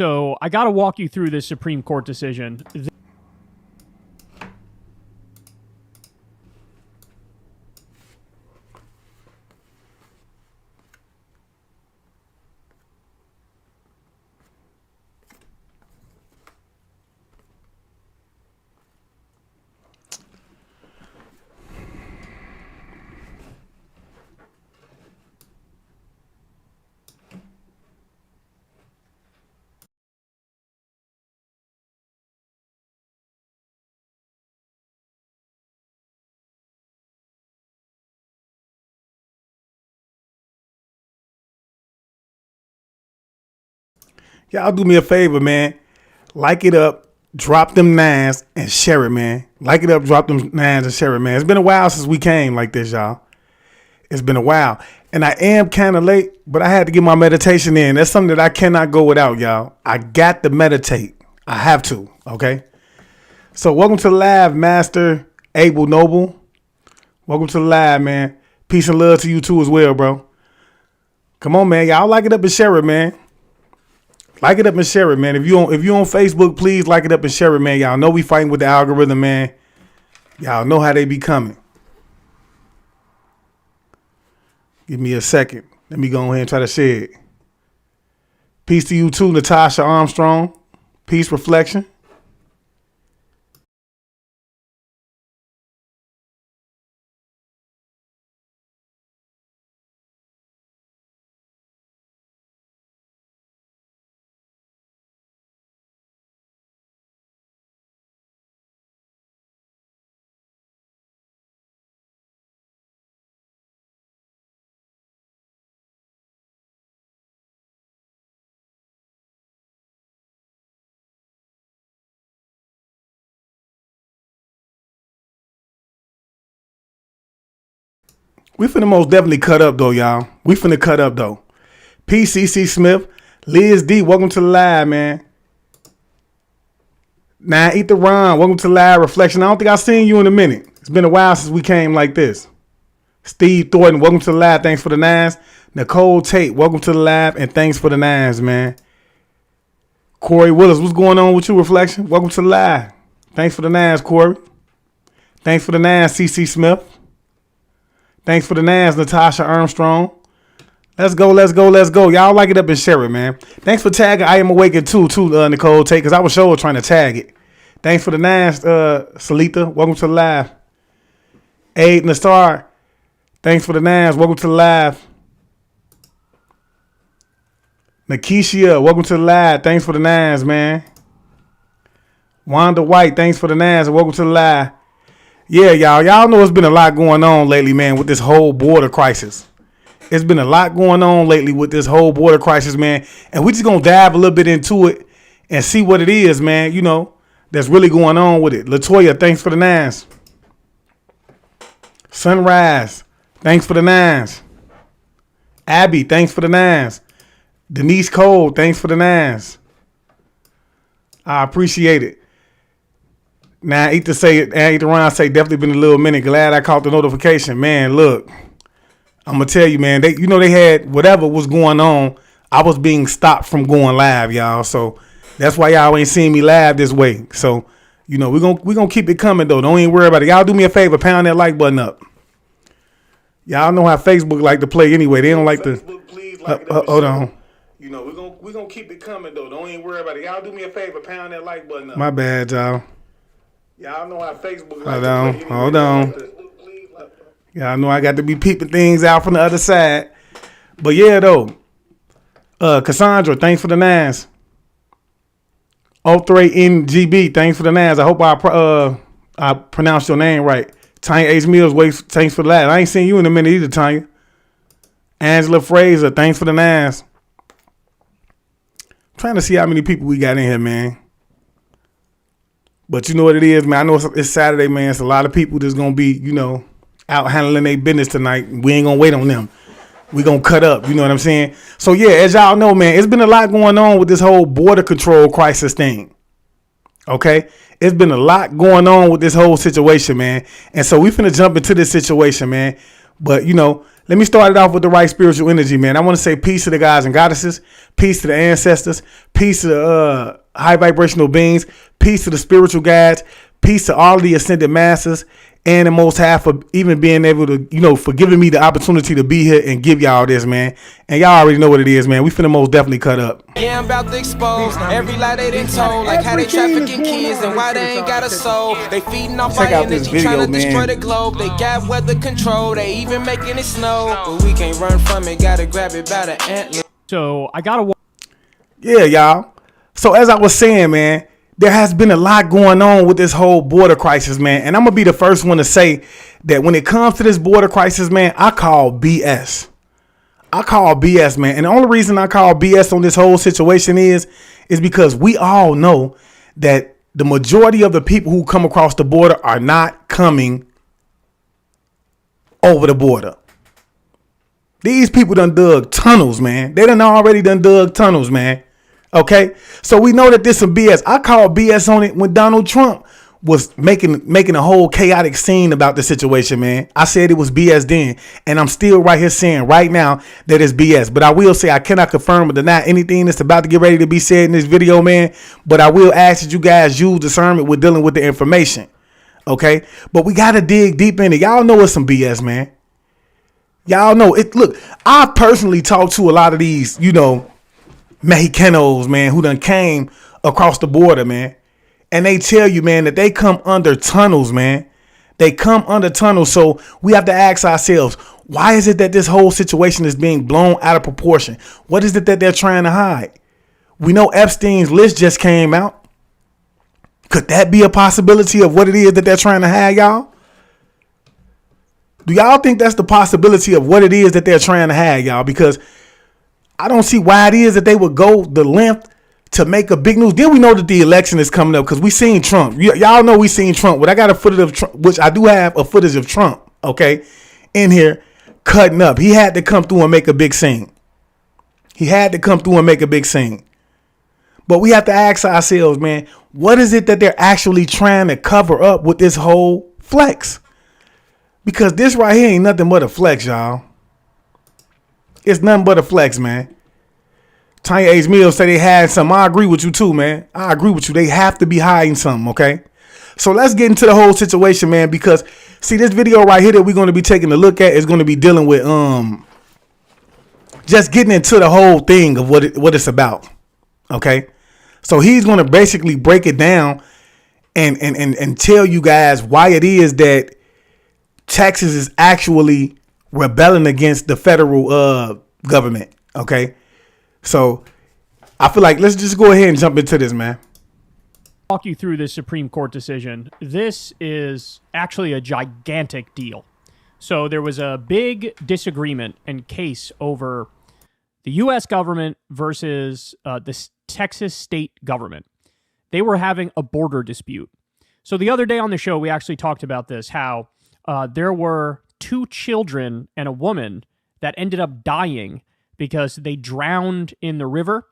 So I got to walk you through this Supreme Court decision. Y'all do me a favor, man. Like it up, drop them nines, and share it, man. Like it up, drop them nines, and share it, man. It's been a while since we came like this, y'all. It's been a while. And I am kind of late, but I had to get my meditation in. That's something that I cannot go without, y'all. I got to meditate. I have to, okay? So welcome to the live, Master Abel Noble. Welcome to the live, man. Peace and love to you too as well, bro. Come on, man. Y'all like it up and share it, man. Like it up and share it, man. If you on Facebook, please like it up and share it, man. Y'all know we fighting with the algorithm, man. Y'all know how they be coming. Give me a second. Let me go ahead and try to share it. Peace to you too, Natasha Armstrong. Peace, reflection. We finna most definitely cut up though, y'all. We finna cut up though. PCC Smith, Liz D, welcome to the live, man. Now eat the Ron, welcome to the live reflection. I don't think I've seen you in a minute. It's been a while since we came like this. Steve Thornton, welcome to the live. Thanks for the nines. Nicole Tate, welcome to the live, and thanks for the nines, man. Corey Willis, what's going on with you, reflection? Welcome to the live. Thanks for the nines, Corey. Thanks for the nines, CC Smith. Thanks for the nines, Natasha Armstrong. Let's go, let's go, let's go. Y'all like it up and share it, man. Thanks for tagging I Am Awakened too, Nicole Tate, because I was sure trying to tag it. Thanks for the nines, Salita. Welcome to the live. Aid Nastar. Thanks for the nines. Welcome to the live. Nakishia, welcome to the live. Thanks for the nines, man. Wanda White, thanks for the nines and welcome to the live. Yeah, y'all know it's been a lot going on lately, man, with this whole border crisis. It's been a lot going on lately with this whole border crisis, man. And we just gonna dive a little bit into it and see what it is, man, you know, that's really going on with it. Latoya, thanks for the nines. Sunrise, thanks for the nines. Abby, thanks for the nines. Denise Cole, thanks for the nines. I appreciate it. Now, I eat to Ron say, definitely been a little minute. Glad I caught the notification. Man, look, I'm going to tell you, man, they had whatever was going on. I was being stopped from going live, y'all. So that's why y'all ain't seeing me live this way. So, you know, we're gonna keep it coming, though. Don't even worry about it. Y'all do me a favor, pound that like button up. Y'all know how Facebook like to play anyway. They don't like to. Hold on. You know, we're gonna keep it coming, though. Don't even worry about it. Y'all do me a favor, pound that like button up. My bad, y'all. Y'all know how Facebook like to play. Hold on. Y'all know I got to be peeping things out from the other side. But yeah, though. Cassandra, thanks for the nines. 03NGB, thanks for the nines. I hope I pronounced your name right. Tanya H. Mills, thanks for the last. I ain't seen you in a minute either, Tanya. Angela Fraser, thanks for the nines. Trying to see how many people we got in here, man. But you know what it is, man. I know it's Saturday, man. It's a lot of people that's going to be, you know, out handling their business tonight. We ain't going to wait on them. We going to cut up. You know what I'm saying? So, yeah, as y'all know, man, it's been a lot going on with this whole border control crisis thing. Okay? It's been a lot going on with this whole situation, man. And so we finna jump into this situation, man. But, you know, Let me start it off with the right spiritual energy, man. I want to say peace to the guys and goddesses, peace to the ancestors, peace to the high vibrational beings, peace to the spiritual guides, peace to all of the ascended masters, and the Most High for even being able to, for giving me the opportunity to be here and give y'all this, man. And y'all already know what it is, man. We finna most definitely cut up. Yeah, I'm about to expose every lie they done told, like how they trafficking kids and why they ain't got a soul. They feeding off our energy, trying to destroy the globe. They got weather control, they even making it snow. But we can't run from it, gotta grab it by the antler. So I gotta. Yeah, y'all. So as I was saying, man, there has been a lot going on with this whole border crisis, man. And I'm going to be the first one to say that when it comes to this border crisis, man, I call BS. I call BS, man. And the only reason I call BS on this whole situation is because we all know that the majority of the people who come across the border are not coming over the border. These people done dug tunnels, man. They done already dug tunnels, man. Okay, so we know that this some BS. I call BS on it when Donald Trump was making a whole chaotic scene about the situation, man. I said it was BS then, and I'm still right here saying right now that it's BS. But I will say I cannot confirm or deny anything that's about to get ready to be said in this video, man. But I will ask that you guys use discernment with dealing with the information. Okay, but we got to dig deep in it. Y'all know it's some BS, man. Y'all know it. Look, I personally talked to a lot of these, Mexicanos, man, who done came across the border, man. And they tell you, man, that they come under tunnels, man. They come under tunnels. So we have to ask ourselves, why is it that this whole situation is being blown out of proportion? What is it that they're trying to hide? We know Epstein's list just came out. Could that be a possibility of what it is that they're trying to hide, y'all? Do y'all think that's the possibility of what it is that they're trying to hide, y'all? Because I don't see why it is that they would go the length to make a big news. Then we know that the election is coming up because we seen Trump. Y'all know we seen Trump. But I got a footage of Trump, which I do have a footage of Trump, okay, in here cutting up. He had to come through and make a big scene. He had to come through and make a big scene. But we have to ask ourselves, man, what is it that they're actually trying to cover up with this whole flex? Because this right here ain't nothing but a flex, y'all. It's nothing but a flex, man. Tanya H. Mills say they had something. I agree with you too, man. I agree with you. They have to be hiding something, okay? So let's get into the whole situation, man, because see, this video right here that we're going to be taking a look at is going to be dealing with just getting into the whole thing of what it's about. Okay? So he's going to basically break it down and tell you guys why it is that Texas is actually rebelling against the federal government. Okay. So I feel like let's just go ahead and jump into this, man. Walk you through this Supreme Court decision. This is actually a gigantic deal. So there was a big disagreement and case over the U.S. government versus the Texas state government. They were having a border dispute. So the other day on the show, we actually talked about this, how there were 2 children and a woman that ended up dying because they drowned in the river,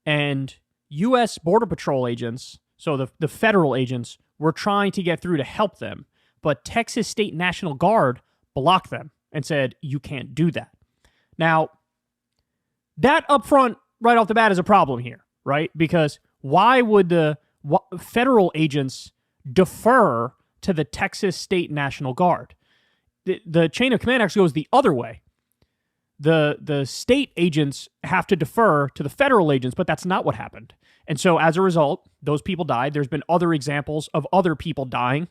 and U.S. Border Patrol agents, so the federal agents, were trying to get through to help them, but Texas State National Guard blocked them and said, you can't do that. Now, that up front, right off the bat, is a problem here, right? Because why would the federal agents defer to the Texas State National Guard? The chain of command actually goes the other way. The state agents have to defer to the federal agents, but that's not what happened. And so as a result, those people died. There's been other examples of other people dying,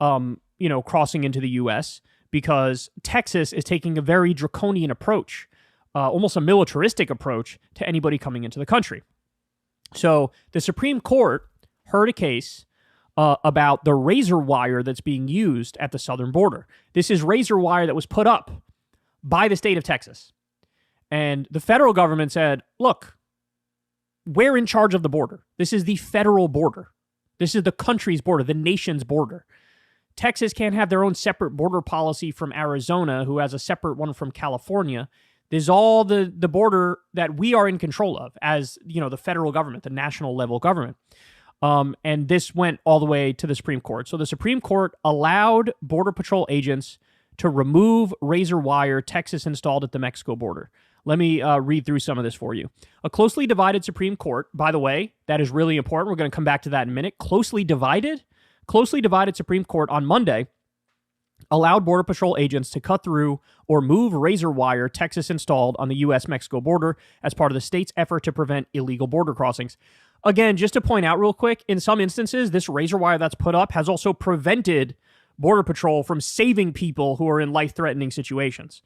crossing into the U.S. because Texas is taking a very draconian approach, almost a militaristic approach to anybody coming into the country. So the Supreme Court heard a case about the razor wire that's being used at the southern border. This is razor wire that was put up by the state of Texas. And the federal government said, look, we're in charge of the border. This is the federal border. This is the country's border, the nation's border. Texas can't have their own separate border policy from Arizona, who has a separate one from California. This is all the border that we are in control of as, the federal government, the national level government. And this went all the way to the Supreme Court. So the Supreme Court allowed Border Patrol agents to remove razor wire Texas installed at the Mexico border. Let me read through some of this for you. A closely divided Supreme Court, by the way, that is really important. We're going to come back to that in a minute. Closely divided Supreme Court on Monday allowed Border Patrol agents to cut through or move razor wire Texas installed on the U.S.-Mexico border as part of the state's effort to prevent illegal border crossings. Again, just to point out real quick, in some instances, this razor wire that's put up has also prevented Border Patrol from saving people who are in life-threatening situations.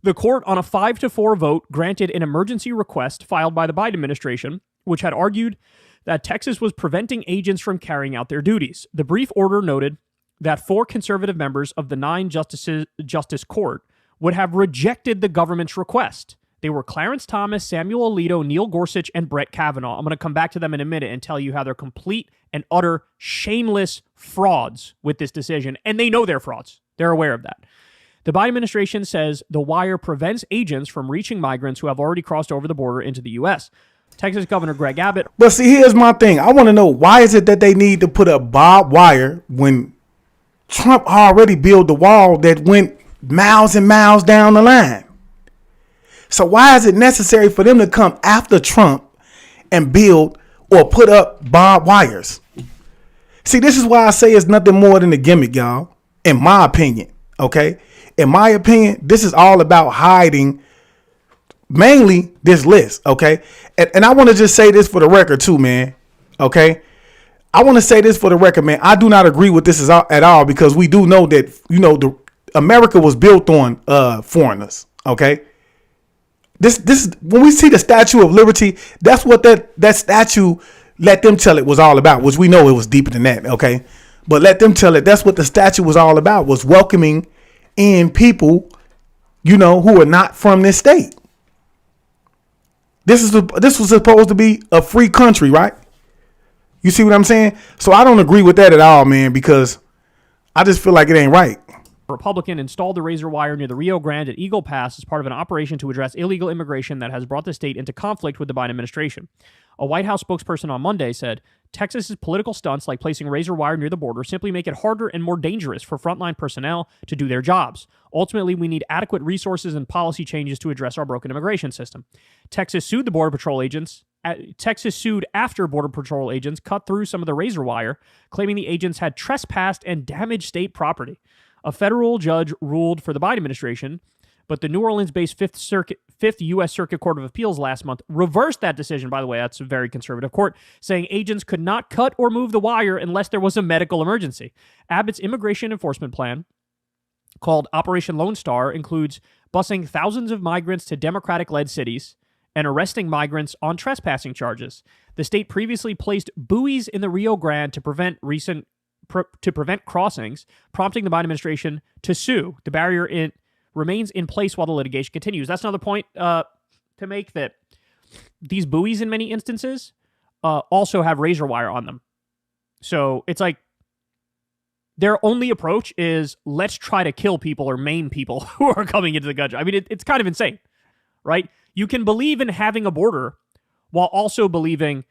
The court, on a 5-4 vote, granted an emergency request filed by the Biden administration, which had argued that Texas was preventing agents from carrying out their duties. The brief order noted that 4 conservative members of the 9 justice court would have rejected the government's request. They were Clarence Thomas, Samuel Alito, Neil Gorsuch, and Brett Kavanaugh. I'm going to come back to them in a minute and tell you how they're complete and utter shameless frauds with this decision. And they know they're frauds. They're aware of that. The Biden administration says the wire prevents agents from reaching migrants who have already crossed over the border into the U.S. Texas Governor Greg Abbott. But see, here's my thing. I want to know, why is it that they need to put up barbed wire when Trump already built the wall that went miles and miles down the line? So why is it necessary for them to come after Trump and build or put up barbed wires? See, this is why I say it's nothing more than a gimmick, y'all, in my opinion, okay? In my opinion, this is all about hiding mainly this list, okay? And I want to just say this for the record too, man, okay? I want to say this for the record, man. I do not agree with this at all, because we do know that, America was built on foreigners, okay? This when we see the Statue of Liberty, that's what that statue, let them tell it, was all about, which we know it was deeper than that, okay? But let them tell it, that's what the statue was all about, was welcoming in people, who are not from this state. This was supposed to be a free country, right? You see what I'm saying? So I don't agree with that at all, man, because I just feel like it ain't right. Republican installed the razor wire near the Rio Grande at Eagle Pass as part of an operation to address illegal immigration that has brought the state into conflict with the Biden administration. A White House spokesperson on Monday said, Texas's political stunts, like placing razor wire near the border, simply make it harder and more dangerous for frontline personnel to do their jobs. Ultimately, we need adequate resources and policy changes to address our broken immigration system. Texas sued after Border Patrol agents cut through some of the razor wire, claiming the agents had trespassed and damaged state property. A federal judge ruled for the Biden administration, but the New Orleans-based Fifth U.S. Circuit Court of Appeals last month reversed that decision. By the way, that's a very conservative court, saying agents could not cut or move the wire unless there was a medical emergency. Abbott's immigration enforcement plan, called Operation Lone Star, includes busing thousands of migrants to Democratic-led cities and arresting migrants on trespassing charges. The state previously placed buoys in the Rio Grande to prevent crossings, prompting the Biden administration to sue. The barrier remains in place while the litigation continues. That's another point to make, that these buoys in many instances also have razor wire on them. So it's like their only approach is, let's try to kill people or maim people who are coming into the country. I mean, it's kind of insane, right? You can believe in having a border while also believing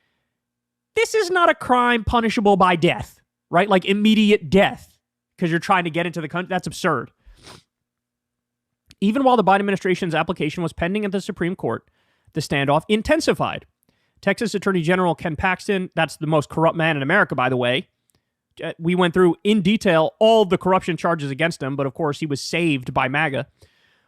this is not a crime punishable by death, right? Like immediate death because you're trying to get into the country. That's absurd. Even while the Biden administration's application was pending at the Supreme Court, the standoff intensified. Texas Attorney General Ken Paxton, that's the most corrupt man in America, by the way. We went through in detail all the corruption charges against him, but of course he was saved by MAGA.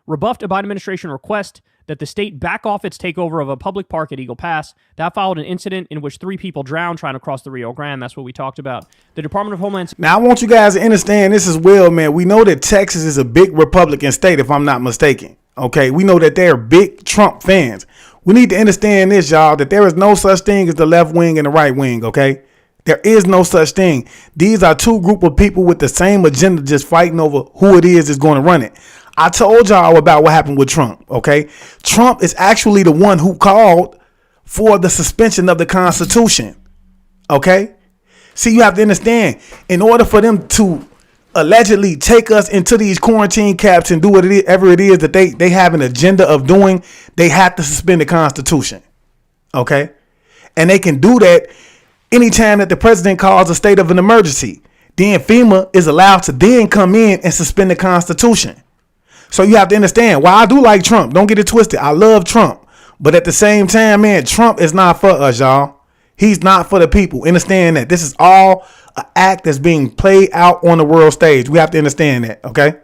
Rebuffed a Biden administration request that the state back off its takeover of a public park at Eagle Pass. That followed an incident in which 3 people drowned trying to cross the Rio Grande. That's what we talked about. The Department of Homeland Security. Now, I want you guys to understand this as well, man. We know that Texas is a big Republican state, if I'm not mistaken. Okay, we know that they're big Trump fans. We need to understand this, y'all, that there is no such thing as the left wing and the right wing, okay? There is no such thing. These are 2 group of people with the same agenda, just fighting over who it is that's going to run it. I told y'all about what happened with Trump, okay? Trump is actually the one who called for the suspension of the Constitution, okay? See, you have to understand, in order for them to allegedly take us into these quarantine camps and do whatever it is that they have an agenda of doing, they have to suspend the Constitution, okay? And they can do that anytime that the president calls a state of an emergency. then FEMA is allowed to then come in and suspend the Constitution. So you have to understand why I do like Trump. Don't get it twisted. I love Trump. But at the same time, man, Trump is not for us, y'all. He's not for the people. Understand that. This is all an act that's being played out on the world stage. We have to understand that, okay?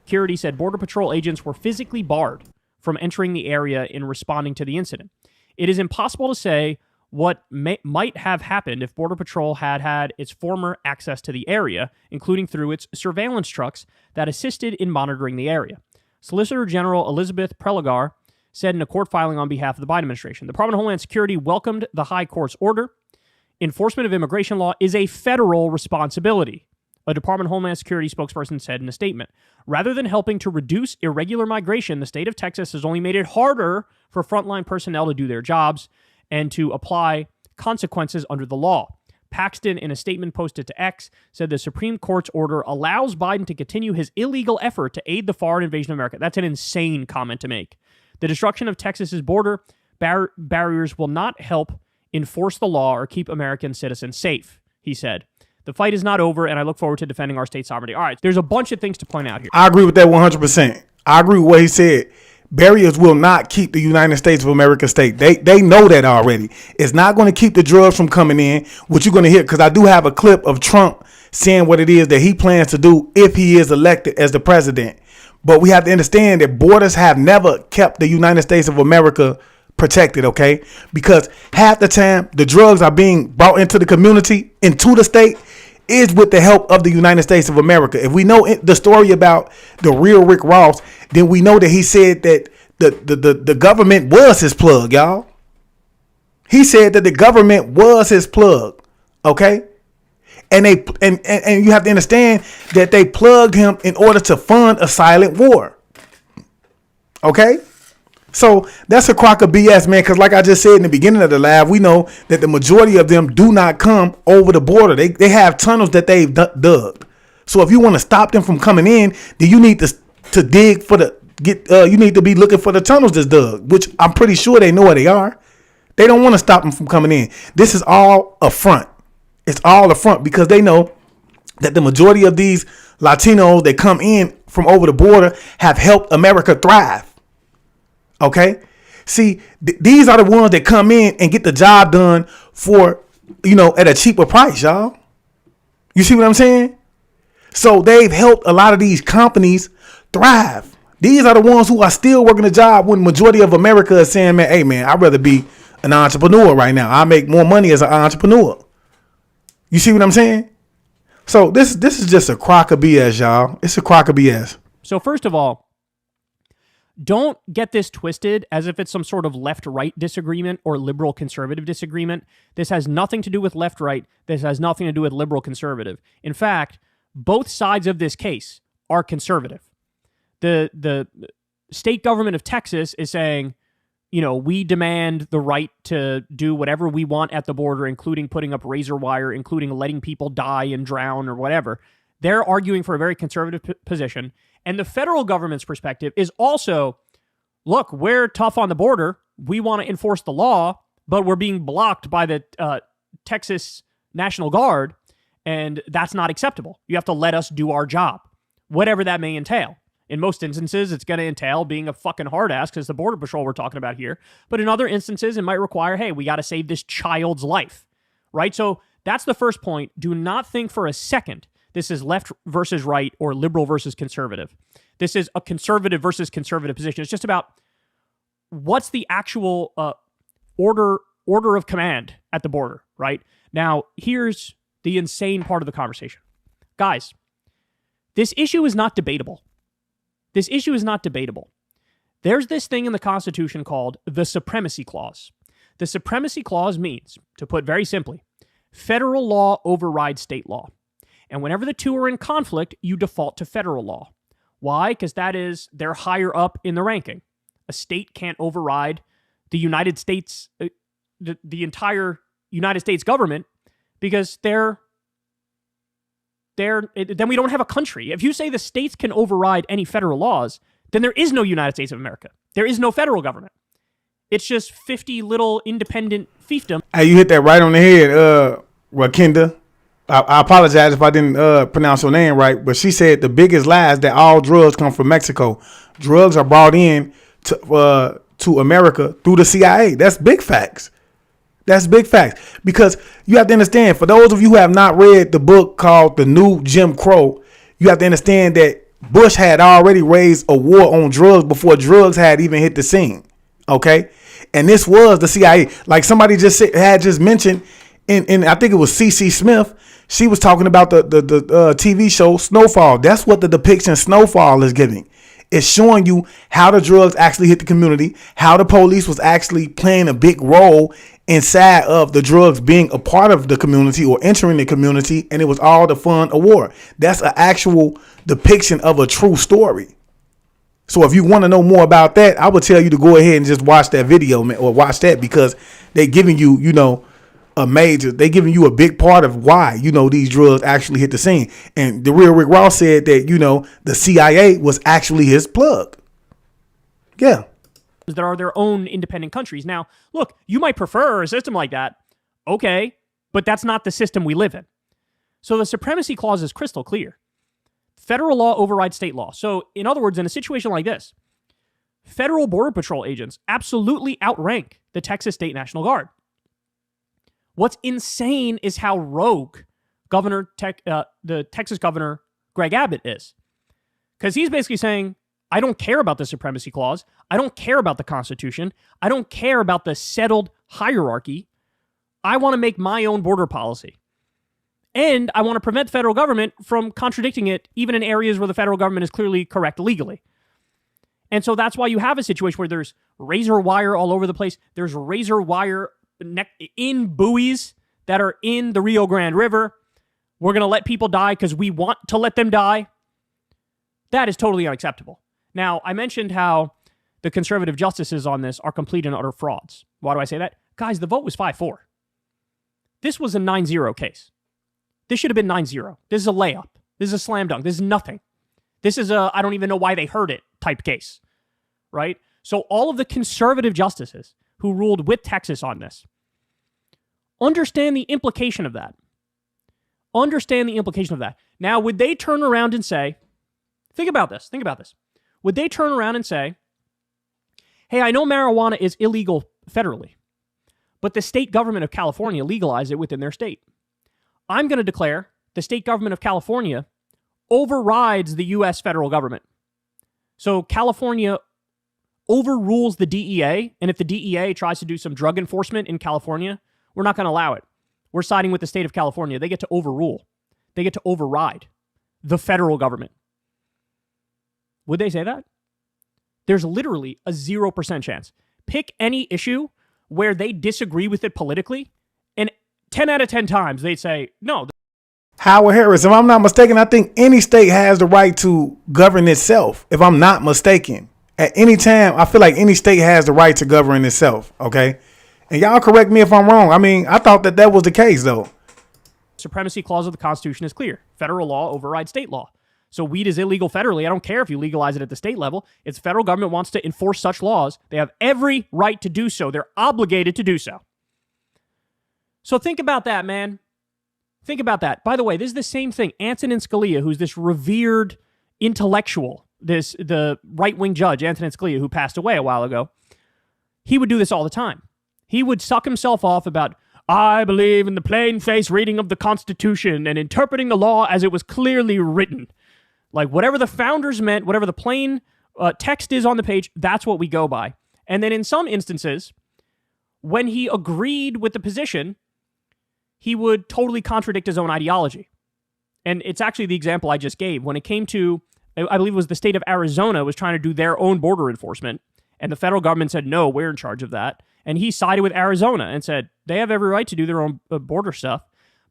Security said Border Patrol agents were physically barred from entering the area in responding to the incident. It is impossible to say what might have happened if Border Patrol had its former access to the area, including through its surveillance trucks that assisted in monitoring the area. Solicitor General Elizabeth Prelogar said in a court filing on behalf of the Biden administration, the Department of Homeland Security welcomed the High Court's order. Enforcement of immigration law is a federal responsibility, a Department of Homeland Security spokesperson said in a statement. Rather than helping to reduce irregular migration, the state of Texas has only made it harder for frontline personnel to do their jobs and to apply consequences under the law. Paxton, in a statement posted to X, said the Supreme Court's order allows Biden to continue his illegal effort to aid the foreign invasion of America. That's an insane comment to make. The destruction of Texas's border barriers will not help enforce the law or keep American citizens safe, he said. The fight is not over, and I look forward to defending our state sovereignty. All right, there's a bunch of things to point out here. I agree with that 100%. I agree with what he said. Barriers will not keep the United States of America safe. They know that already. It's not going to keep the drugs from coming in, which you're going to hear, because I do have a clip of Trump saying what it is that he plans to do if he is elected as the president. But we have to understand that borders have never kept the United States of America protected, okay? Because half the time the drugs are being brought into the community, into the state, is with the help of the United States of America. If we know the story about the real Rick Ross, then we know that he said that the government was his plug, y'all. He said that the government was his plug, okay? And you have to understand that they plugged him in order to fund a silent war. Okay? So that's a crock of BS, man, because like I just said in the beginning of the live, we know that the majority of them do not come over the border. They have tunnels that they've dug. So if you want to stop them from coming in, then you need to dig for you need to be looking for the tunnels that's dug, which I'm pretty sure they know where they are. They don't want to stop them from coming in. This is all a front. It's all a front because they know that the majority of these Latinos that come in from over the border have helped America thrive. Okay. See, these are the ones that come in and get the job done for, at a cheaper price, y'all. You see what I'm saying? So they've helped a lot of these companies thrive. These are the ones who are still working a job when the majority of America is saying, man, hey, man, I'd rather be an entrepreneur right now. I make more money as an entrepreneur. You see what I'm saying? So this is just a crock of BS, y'all. It's a crock of BS. So first of all, don't get this twisted as if it's some sort of left-right disagreement or liberal-conservative disagreement. This has nothing to do with left-right. This has nothing to do with liberal-conservative. In fact, both sides of this case are conservative. The state government of Texas is saying, we demand the right to do whatever we want at the border, including putting up razor wire, including letting people die and drown or whatever. They're arguing for a very conservative position. And the federal government's perspective is also, look, we're tough on the border. We want to enforce the law, but we're being blocked by the Texas National Guard, and that's not acceptable. You have to let us do our job, whatever that may entail. In most instances, it's going to entail being a fucking hard ass because the Border Patrol we're talking about here. But in other instances, it might require, hey, we got to save this child's life, right? So that's the first point. Do not think for a second this is left versus right or liberal versus conservative. This is a conservative versus conservative position. It's just about what's the actual order of command at the border, right? Now, here's the insane part of the conversation. Guys, this issue is not debatable. This issue is not debatable. There's this thing in the Constitution called the Supremacy Clause. The Supremacy Clause means, to put very simply, federal law overrides state law. And whenever the two are in conflict, you default to federal law. Why? Because they're higher up in the ranking. A state can't override the United States, the entire United States government, because then we don't have a country. If you say the states can override any federal laws, then there is no United States of America. There is no federal government. It's just 50 little independent fiefdom. Hey, you hit that right on the head, Rakinda. I apologize if I didn't pronounce your name right, but she said the biggest lie is that all drugs come from Mexico. Drugs are brought in to America through the CIA. That's big facts. That's big facts. Because you have to understand, for those of you who have not read the book called The New Jim Crow, you have to understand that Bush had already raised a war on drugs before drugs had even hit the scene. Okay? And this was the CIA. Like somebody had just mentioned in I think it was CC Smith. She was talking about the TV show Snowfall. That's what the depiction Snowfall is giving. It's showing you how the drugs actually hit the community, how the police was actually playing a big role inside of the drugs being a part of the community or entering the community, and it was all the fun of war. That's an actual depiction of a true story. So if you want to know more about that, I would tell you to go ahead and just watch that video, man, or watch that, because they're giving you, they're giving you a big part of why, these drugs actually hit the scene. And the real Rick Ross said that, the CIA was actually his plug. Yeah. That are their own independent countries. Now, look, you might prefer a system like that. Okay, but that's not the system we live in. So the supremacy clause is crystal clear. Federal law overrides state law. So in other words, in a situation like this, federal border patrol agents absolutely outrank the Texas State National Guard. What's insane is how rogue the Texas governor, Greg Abbott, is. Because he's basically saying, I don't care about the supremacy clause. I don't care about the Constitution. I don't care about the settled hierarchy. I want to make my own border policy. And I want to prevent the federal government from contradicting it, even in areas where the federal government is clearly correct legally. And so that's why you have a situation where there's razor wire all over the place. There's razor wire in buoys that are in the Rio Grande River. We're going to let people die because we want to let them die. That is totally unacceptable. Now, I mentioned how the conservative justices on this are complete and utter frauds. Why do I say that? Guys, the vote was 5-4. This was a 9-0 case. This should have been 9-0. This is a layup. This is a slam dunk. This is nothing. This is a I don't even know why they heard it type case, right? So all of the conservative justices who ruled with Texas on this understand the implication of that. Understand the implication of that. Now, would they turn around and say, think about this. Would they turn around and say, hey, I know marijuana is illegal federally, but the state government of California legalized it within their state. I'm going to declare the state government of California overrides the U.S. federal government. So California overrules the DEA, and if the DEA tries to do some drug enforcement in California, we're not going to allow it. We're siding with the state of California. They get to overrule. They get to override the federal government. Would they say that? There's literally a 0% chance. Pick any issue where they disagree with it politically, and 10 out of 10 times they'd say, no. Howard Harris, if I'm not mistaken, I think any state has the right to govern itself, if I'm not mistaken. At any time, I feel like any state has the right to govern itself, okay? And y'all correct me if I'm wrong. I mean, I thought that was the case, though. Supremacy clause of the Constitution is clear. Federal law overrides state law. So weed is illegal federally. I don't care if you legalize it at the state level. If the federal government wants to enforce such laws, they have every right to do so. They're obligated to do so. So think about that, man. Think about that. By the way, this is the same thing. Antonin Scalia, who's this revered intellectual, the right-wing judge, Antonin Scalia, who passed away a while ago, he would do this all the time. He would suck himself off about, I believe in the plain-faced reading of the Constitution and interpreting the law as it was clearly written. Like whatever the founders meant, whatever the plain text is on the page, that's what we go by. And then in some instances, when he agreed with the position, he would totally contradict his own ideology. And it's actually the example I just gave. When it came to, I believe it was the state of Arizona was trying to do their own border enforcement, and the federal government said, no, we're in charge of that. And he sided with Arizona and said, they have every right to do their own border stuff.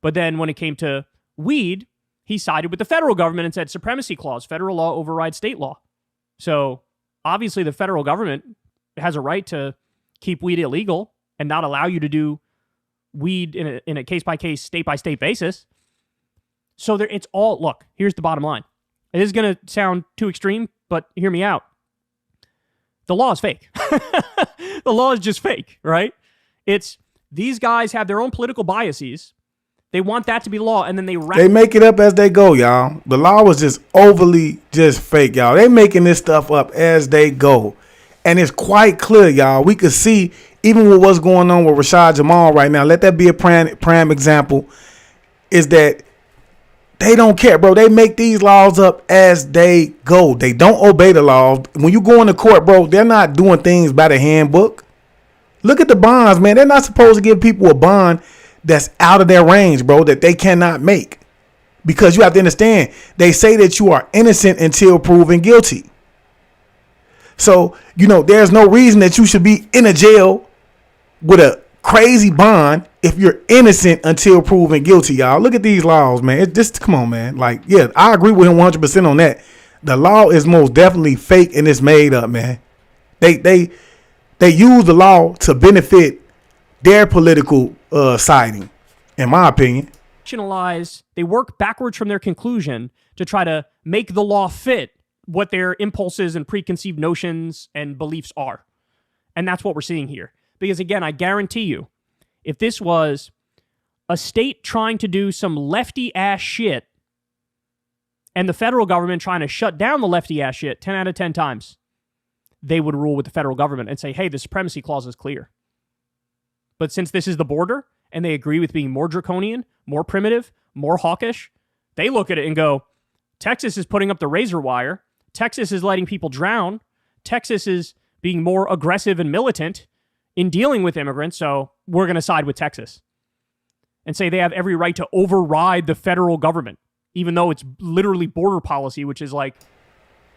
But then when it came to weed, he sided with the federal government and said, supremacy clause, federal law overrides state law. So obviously the federal government has a right to keep weed illegal and not allow you to do weed in a case-by-case, state-by-state basis. So it's all, look, here's the bottom line. It is going to sound too extreme, but hear me out. The law is fake. The law is just fake, right? It's these guys have their own political biases. They want that to be law, and then they make it up as they go, y'all. The law was just overly just fake, y'all. They making this stuff up as they go. And it's quite clear, y'all. We could see, even with what's going on with Rashad Jamal right now, let that be a prime example, is that they don't care, bro. They make these laws up as they go. They don't obey the laws. When you go into court, bro, they're not doing things by the handbook. Look at the bonds, man. They're not supposed to give people a bond that's out of their range, bro, that they cannot make. Because you have to understand, they say that you are innocent until proven guilty. So, there's no reason that you should be in a jail with a crazy bond if you're innocent until proven guilty, y'all. Look at these laws, man. It's just, come on, man. Like, yeah, I agree with him 100% on that. The law is most definitely fake and it's made up, man. They use the law to benefit their political siding, in my opinion. They work backwards from their conclusion to try to make the law fit what their impulses and preconceived notions and beliefs are. And that's what we're seeing here. Because again, I guarantee you, if this was a state trying to do some lefty ass shit and the federal government trying to shut down the lefty ass shit 10 out of 10 times, they would rule with the federal government and say, hey, the supremacy clause is clear. But since this is the border and they agree with being more draconian, more primitive, more hawkish, they look at it and go, Texas is putting up the razor wire. Texas is letting people drown. Texas is being more aggressive and militant in dealing with immigrants, so we're going to side with Texas and say they have every right to override the federal government, even though it's literally border policy, which is like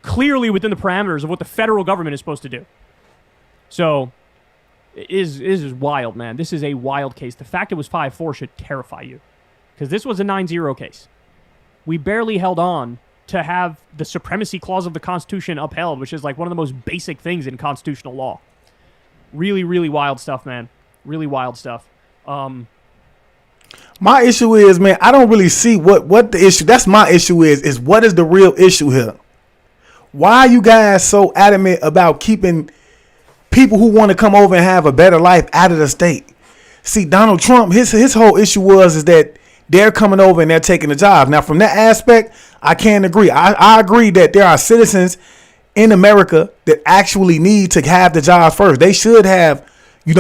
clearly within the parameters of what the federal government is supposed to do. So it is wild, man. This is a wild case. The fact it was 5-4 should terrify you because this was a 9-0 case. We barely held on to have the supremacy clause of the Constitution upheld, which is like one of the most basic things in constitutional law. Really, really wild stuff, man. Really wild stuff. My issue is, man, I don't really see what the issue. That's my issue is what is the real issue here? Why are you guys so adamant about keeping people who want to come over and have a better life out of the state? See, Donald Trump, his whole issue is that they're coming over and they're taking the jobs. Now, from that aspect, I can't agree. I agree that there are citizens in America that actually need to have the jobs first. They should have,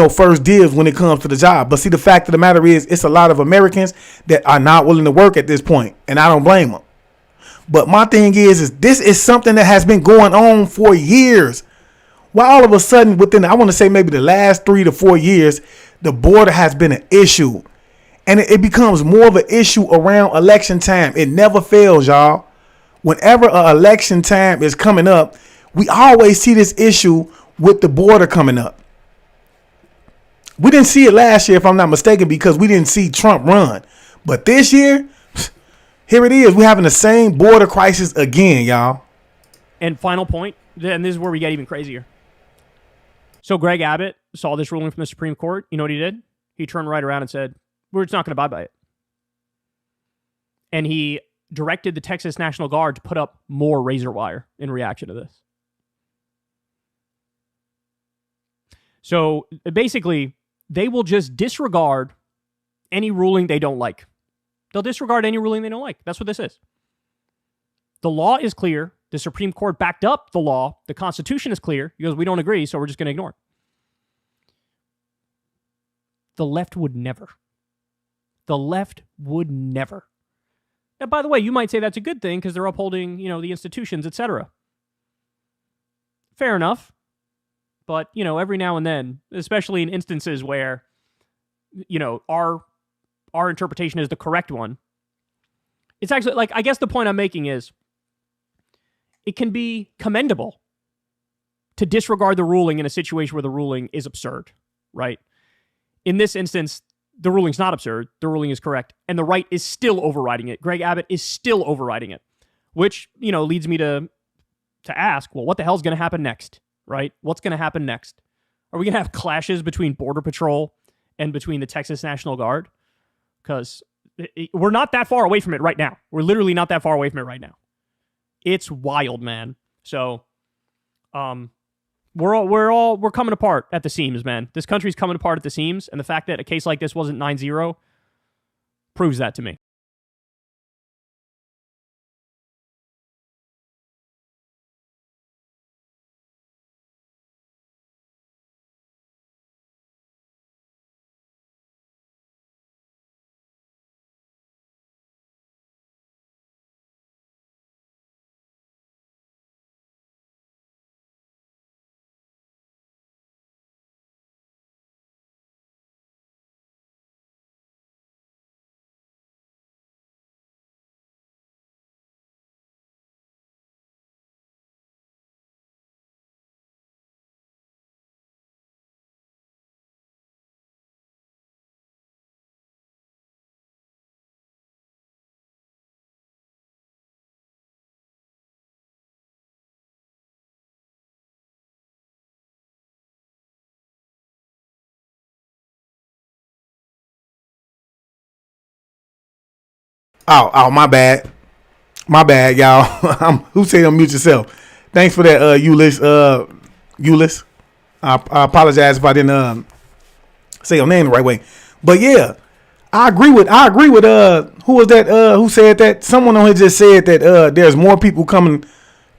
first dibs when it comes to the job. But see, the fact of the matter is, it's a lot of Americans that are not willing to work at this point, and I don't blame them. But my thing is this is something that has been going on for years. Why all of a sudden, within, I want to say maybe the last 3 to 4 years, the border has been an issue. And it becomes more of an issue around election time. It never fails, y'all. Whenever an election time is coming up, we always see this issue with the border coming up. We didn't see it last year, if I'm not mistaken, because we didn't see Trump run. But this year, here it is. We're having the same border crisis again, y'all. And final point, and this is where we get even crazier. So Greg Abbott saw this ruling from the Supreme Court. You know what he did? He turned right around and said, we're just not going to abide by it. And he directed the Texas National Guard to put up more razor wire in reaction to this. So basically, they will just disregard any ruling they don't like. They'll disregard any ruling they don't like. That's what this is. The law is clear. The Supreme Court backed up the law. The Constitution is clear. He goes, we don't agree, so we're just going to ignore it. The left would never. The left would never. Now, by the way, you might say that's a good thing because they're upholding, the institutions, etc. Fair enough. But, every now and then, especially in instances where, our interpretation is the correct one, it's actually, like, I guess the point I'm making is it can be commendable to disregard the ruling in a situation where the ruling is absurd, right? In this instance, the ruling's not absurd. The ruling is correct. And the right is still overriding it. Greg Abbott is still overriding it, which, leads me to ask, well, what the hell's going to happen next, right? What's going to happen next? Are we going to have clashes between Border Patrol and between the Texas National Guard? Because we're not that far away from it right now. We're literally not that far away from it right now. It's wild, man. So, we're coming apart at the seams, man. This country's coming apart at the seams, and the fact that a case like this wasn't 9-0 proves that to me. Oh, my bad. My bad, y'all. Who said unmute yourself? Thanks for that, Ulyss. I apologize if I didn't say your name the right way. But yeah, I agree with who was that who said that? Someone on here just said that there's more people coming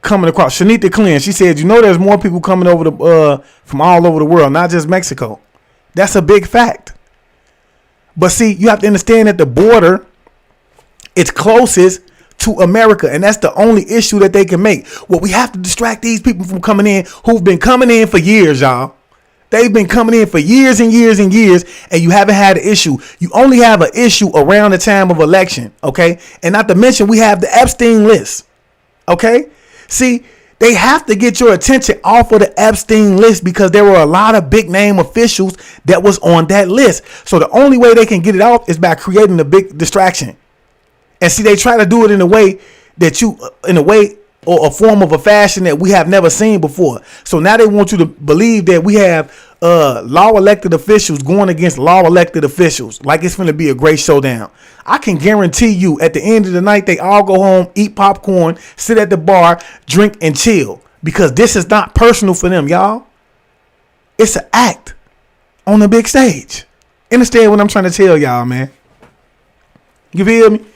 across. Shanita Clean, she said, there's more people coming over from all over the world, not just Mexico. That's a big fact. But see, you have to understand that the border, it's closest to America, and that's the only issue that they can make. Well, we have to distract these people from coming in who've been coming in for years, y'all. They've been coming in for years and years and years, and you haven't had an issue. You only have an issue around the time of election, okay? And not to mention, we have the Epstein list, okay? See, they have to get your attention off of the Epstein list because there were a lot of big name officials that was on that list. So the only way they can get it off is by creating a big distraction. And see, they try to do it in a way or a form of a fashion that we have never seen before. So now they want you to believe that we have law elected officials going against law elected officials. Like it's going to be a great showdown. I can guarantee you at the end of the night, they all go home, eat popcorn, sit at the bar, drink and chill, because this is not personal for them, y'all. It's an act on the big stage. Understand what I'm trying to tell y'all, man? You feel me?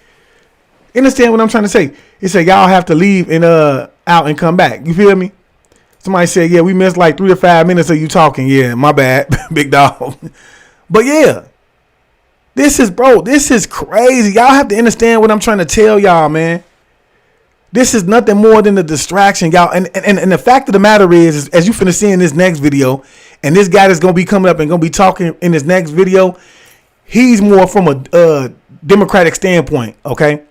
Understand what I'm trying to say? It said y'all have to leave and out and come back. You feel me? Somebody said, yeah, we missed like 3 to 5 minutes of you talking. Yeah, my bad, big dog. But yeah, this is crazy. Y'all have to understand what I'm trying to tell y'all, man. This is nothing more than a distraction, y'all. And the fact of the matter is as you finna see in this next video, and this guy that's gonna be coming up and gonna be talking in this next video, he's more from a Democratic standpoint, okay?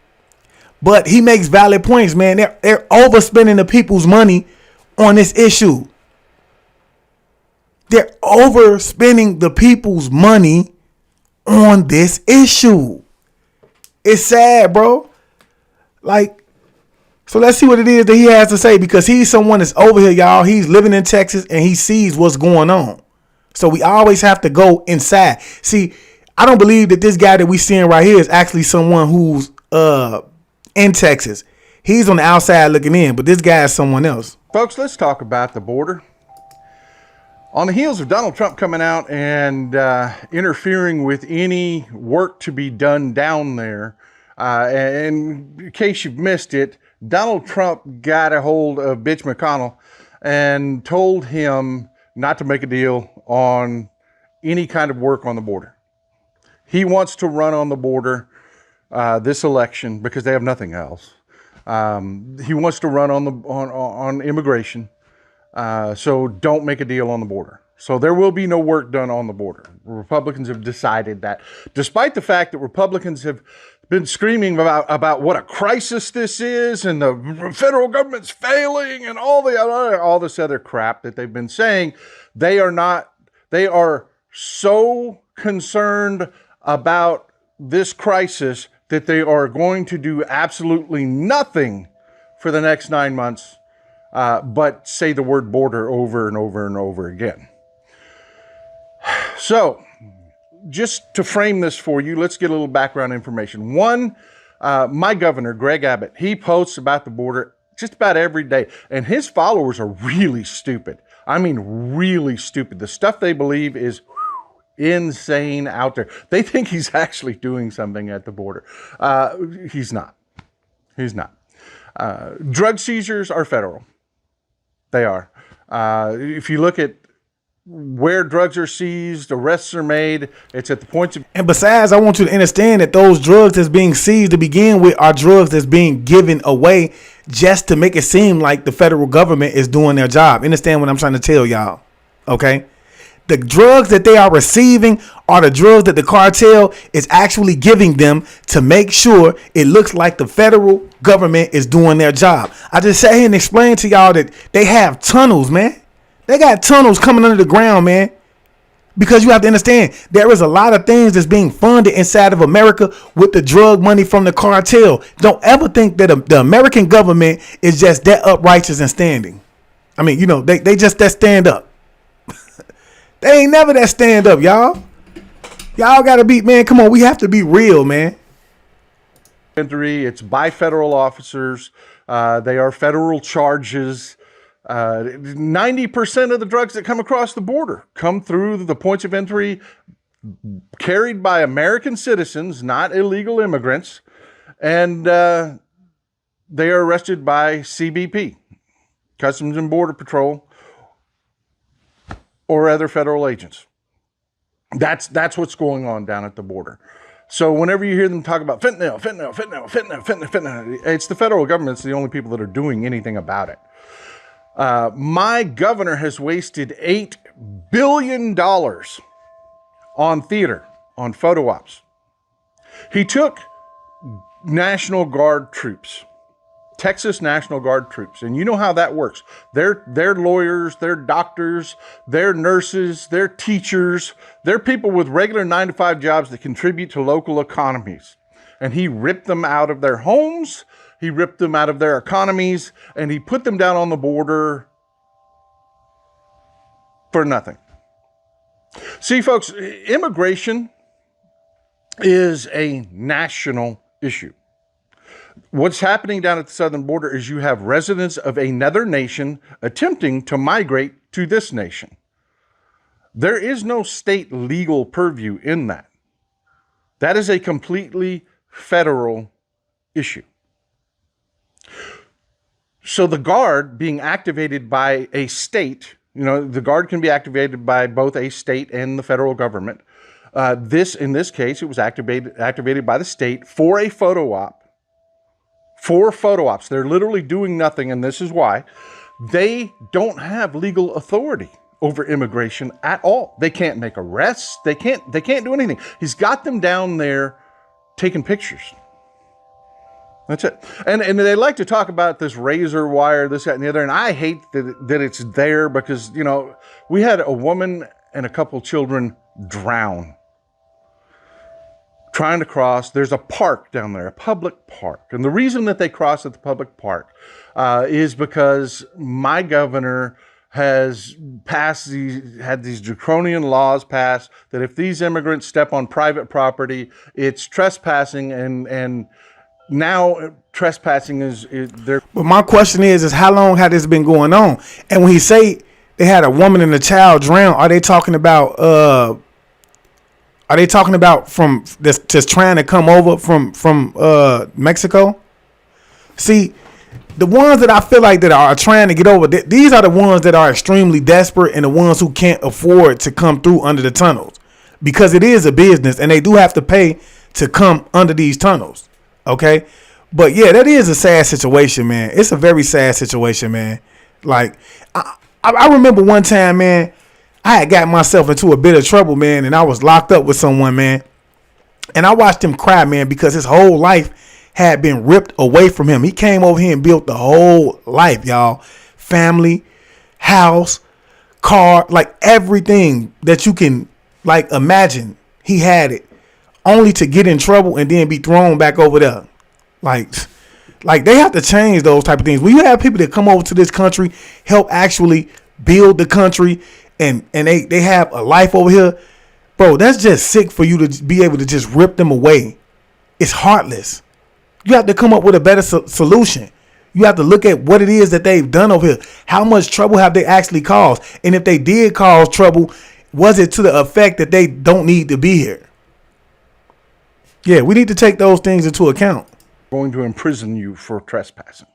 But he makes valid points, man. They're overspending the people's money on this issue. They're overspending the people's money on this issue. It's sad, bro. Like, so let's see what it is that he has to say, because he's someone that's over here, y'all. He's living in Texas and he sees what's going on. So we always have to go inside. See, I don't believe that this guy that we seeing right here is actually someone who's in Texas. He's on the outside looking in, but this guy is someone else. Folks, let's talk about the border. On the heels of Donald Trump coming out and interfering with any work to be done down there, and in case you've missed it, Donald Trump got a hold of Mitch McConnell and told him not to make a deal on any kind of work on the border. He wants to run on the border this election because they have nothing else. He wants to run on immigration. So don't make a deal on the border. So there will be no work done on the border. Republicans have decided that, despite the fact that Republicans have been screaming about what a crisis this is and the federal government's failing and all this other crap that they've been saying. They are so concerned about this crisis that they are going to do absolutely nothing for the next 9 months, but say the word border over and over and over again. So, just to frame this for you, let's get a little background information. One, my governor, Greg Abbott, he posts about the border just about every day, and his followers are really stupid. I mean, really stupid. The stuff they believe is insane out there. They think he's actually doing something at the border. He's not. He's not. Drug seizures are federal. They are. If you look at where drugs are seized, arrests are made, it's at the points of... And besides, I want you to understand that those drugs that's being seized to begin with are drugs that's being given away just to make it seem like the federal government is doing their job. Understand what I'm trying to tell y'all, okay? The drugs that they are receiving are the drugs that the cartel is actually giving them to make sure it looks like the federal government is doing their job. I just sat here and explained to y'all that they have tunnels, man. They got tunnels coming under the ground, man. Because you have to understand, there is a lot of things that's being funded inside of America with the drug money from the cartel. Don't ever think that the American government is just that upright and standing. I mean, you know, they just that stand up. They ain't never that stand up, y'all. Y'all got to be, man, come on. We have to be real, man. It's by federal officers. They are federal charges. 90% of the drugs that come across the border come through the points of entry carried by American citizens, not illegal immigrants. And they are arrested by CBP, Customs and Border Patrol, or other federal agents. That's what's going on down at the border. So whenever you hear them talk about fentanyl, it's the federal government's the only people that are doing anything about it. My governor has wasted $8 billion on theater, on photo ops. He took National Guard troops, Texas National Guard troops, and you know how that works. They're lawyers, they're doctors, they're nurses, they're teachers, they're people with regular 9-to-5 jobs that contribute to local economies. And he ripped them out of their homes. He ripped them out of their economies, and he put them down on the border for nothing. See, folks, immigration is a national issue. What's happening down at the southern border is you have residents of another nation attempting to migrate to this nation. There is no state legal purview in that. That is a completely federal issue. So the Guard being activated by a state, you know, the Guard can be activated by both a state and the federal government. In this case, it was activated by the state for a photo op. For photo ops. They're literally doing nothing, and this is why. They don't have legal authority over immigration at all. They can't make arrests. They can't do anything. He's got them down there taking pictures. That's it. And they like to talk about this razor wire, this, that, and the other. And I hate that it's there because, you know, we had a woman and a couple children drown trying to cross. There's a park down there, a public park. And the reason that they cross at the public park is because my governor has had these draconian laws passed that if these immigrants step on private property, it's trespassing, and now trespassing is there. But my question is how long had this been going on? And when he say they had a woman and a child drown, are they talking about from this just trying to come over from Mexico? See, the ones that I feel like that are trying to get over, these are the ones that are extremely desperate and the ones who can't afford to come through under the tunnels, because it is a business and they do have to pay to come under these tunnels. Okay. But yeah, that is a sad situation, man. It's a very sad situation, man. Like I remember one time, man, I had got myself into a bit of trouble, man, and I was locked up with someone, man. And I watched him cry, man, because his whole life had been ripped away from him. He came over here and built the whole life, y'all. Family, house, car, like everything that you can like imagine. He had it, only to get in trouble and then be thrown back over there. Like they have to change those type of things. When you have people that come over to this country, help actually build the country, and they have a life over here, bro, that's just sick for you to be able to just rip them away. It's heartless. You have to come up with a better solution. You have to look at what it is that they've done over here. How much trouble have they actually caused? And if they did cause trouble, was it to the effect that they don't need to be here? Yeah, we need to take those things into account. Going to imprison you for trespassing.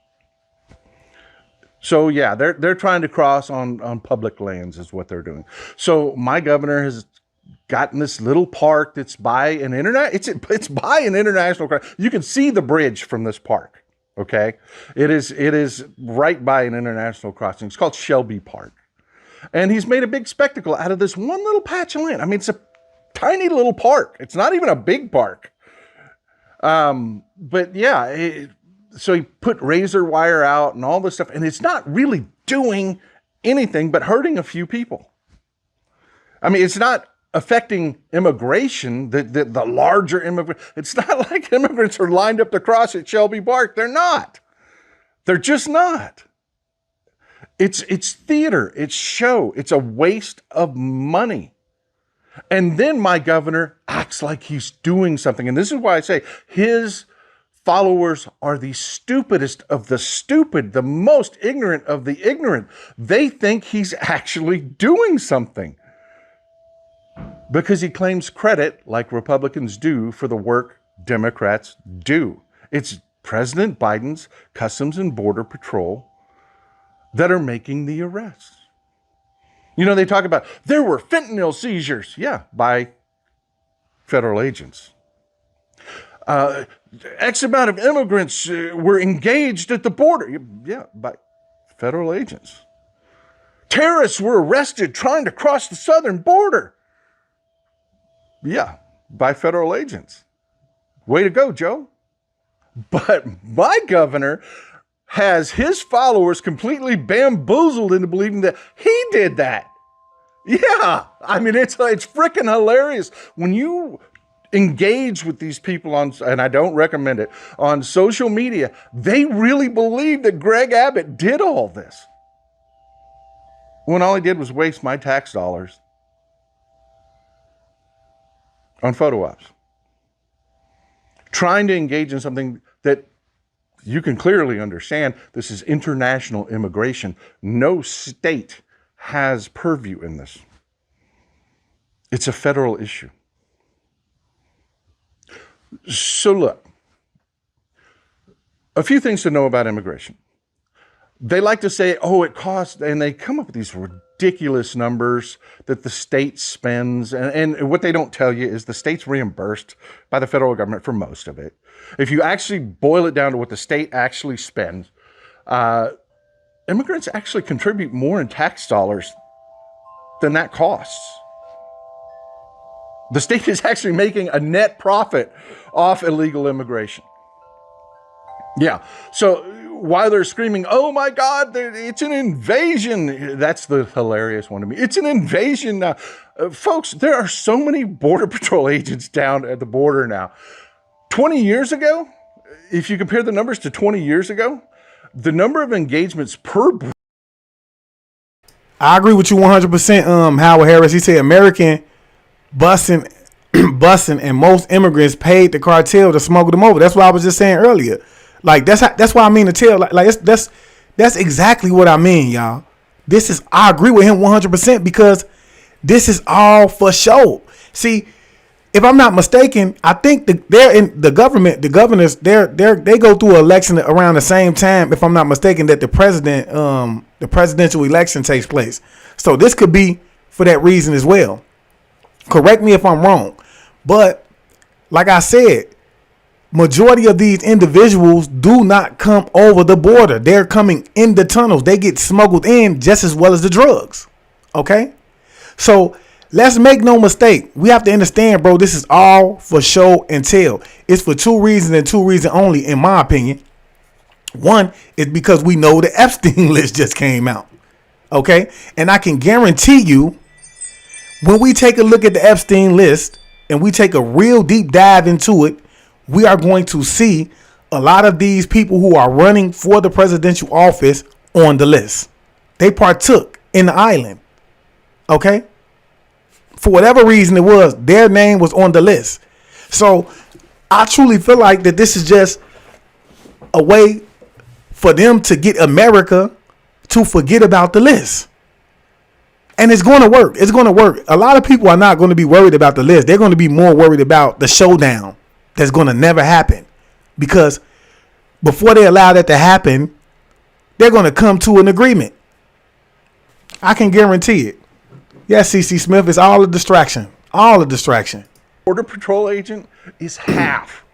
So yeah, they're trying to cross on public lands is what they're doing. So my governor has gotten this little park that's by an it's by an international crossing. You can see the bridge from this park. Okay, it is right by an international crossing. It's called Shelby Park, and he's made a big spectacle out of this one little patch of land. I mean, it's a tiny little park. It's not even a big park. But yeah. So he put razor wire out and all this stuff, and it's not really doing anything but hurting a few people. I mean, it's not affecting immigration, the larger immigrant. It's not like immigrants are lined up to cross at Shelby Park. They're not. They're just not. It's theater. It's show. It's a waste of money. And then my governor acts like he's doing something. And this is why I say his followers are the stupidest of the stupid, the most ignorant of the ignorant. They think he's actually doing something because he claims credit, like Republicans do, for the work Democrats do. It's President Biden's Customs and Border Patrol that are making the arrests. You know, they talk about there were fentanyl seizures. Yeah, by federal agents. X amount of immigrants were engaged at the border. Yeah, by federal agents. Terrorists were arrested trying to cross the southern border. Yeah, by federal agents. Way to go, Joe. But my governor has his followers completely bamboozled into believing that he did that. Yeah, I mean, it's freaking hilarious. When you engage with these people on, and I don't recommend it, on social media, they really believe that Greg Abbott did all this. When all he did was waste my tax dollars on photo ops. Trying to engage in something that you can clearly understand. This is international immigration. No state has purview in this. It's a federal issue. So look, a few things to know about immigration. They like to say, oh, it costs, and they come up with these ridiculous numbers that the state spends. And what they don't tell you is the state's reimbursed by the federal government for most of it. If you actually boil it down to what the state actually spends, immigrants actually contribute more in tax dollars than that costs. The state is actually making a net profit off illegal immigration. Yeah. So while they're screaming, oh my God, it's an invasion. That's the hilarious one to me. It's an invasion now. Folks, there are so many Border Patrol agents down at the border now. 20 years ago, if you compare the numbers to 20 years ago, the number of engagements per... I agree with you 100%, Howard Harris. He said American busing, and most immigrants paid the cartel to smuggle them over. That's what I was just saying earlier. Like that's why I mean to tell. Like that's exactly what I mean, y'all. I agree with him 100% because this is all for show. See, if I'm not mistaken, I think they're in the government. The governors, they go through an election around the same time. If I'm not mistaken, that the presidential election takes place. So this could be for that reason as well. Correct me if I'm wrong, but like I said, majority of these individuals do not come over the border. They're coming in the tunnels. They get smuggled in just as well as the drugs. Okay, so let's make no mistake. We have to understand, bro, this is all for show and tell. It's for two reasons and two reasons only, in my opinion. One is because we know the Epstein list just came out. Okay, and I can guarantee you, when we take a look at the Epstein list and we take a real deep dive into it, we are going to see a lot of these people who are running for the presidential office on the list. They partook in the island. Okay? For whatever reason it was, their name was on the list. So I truly feel like that this is just a way for them to get America to forget about the list. And it's going to work. It's going to work. A lot of people are not going to be worried about the list. They're going to be more worried about the showdown that's going to never happen. Because before they allow that to happen, they're going to come to an agreement. I can guarantee it. Yes, CC Smith, it's all a distraction. All a distraction. Border Patrol agent is half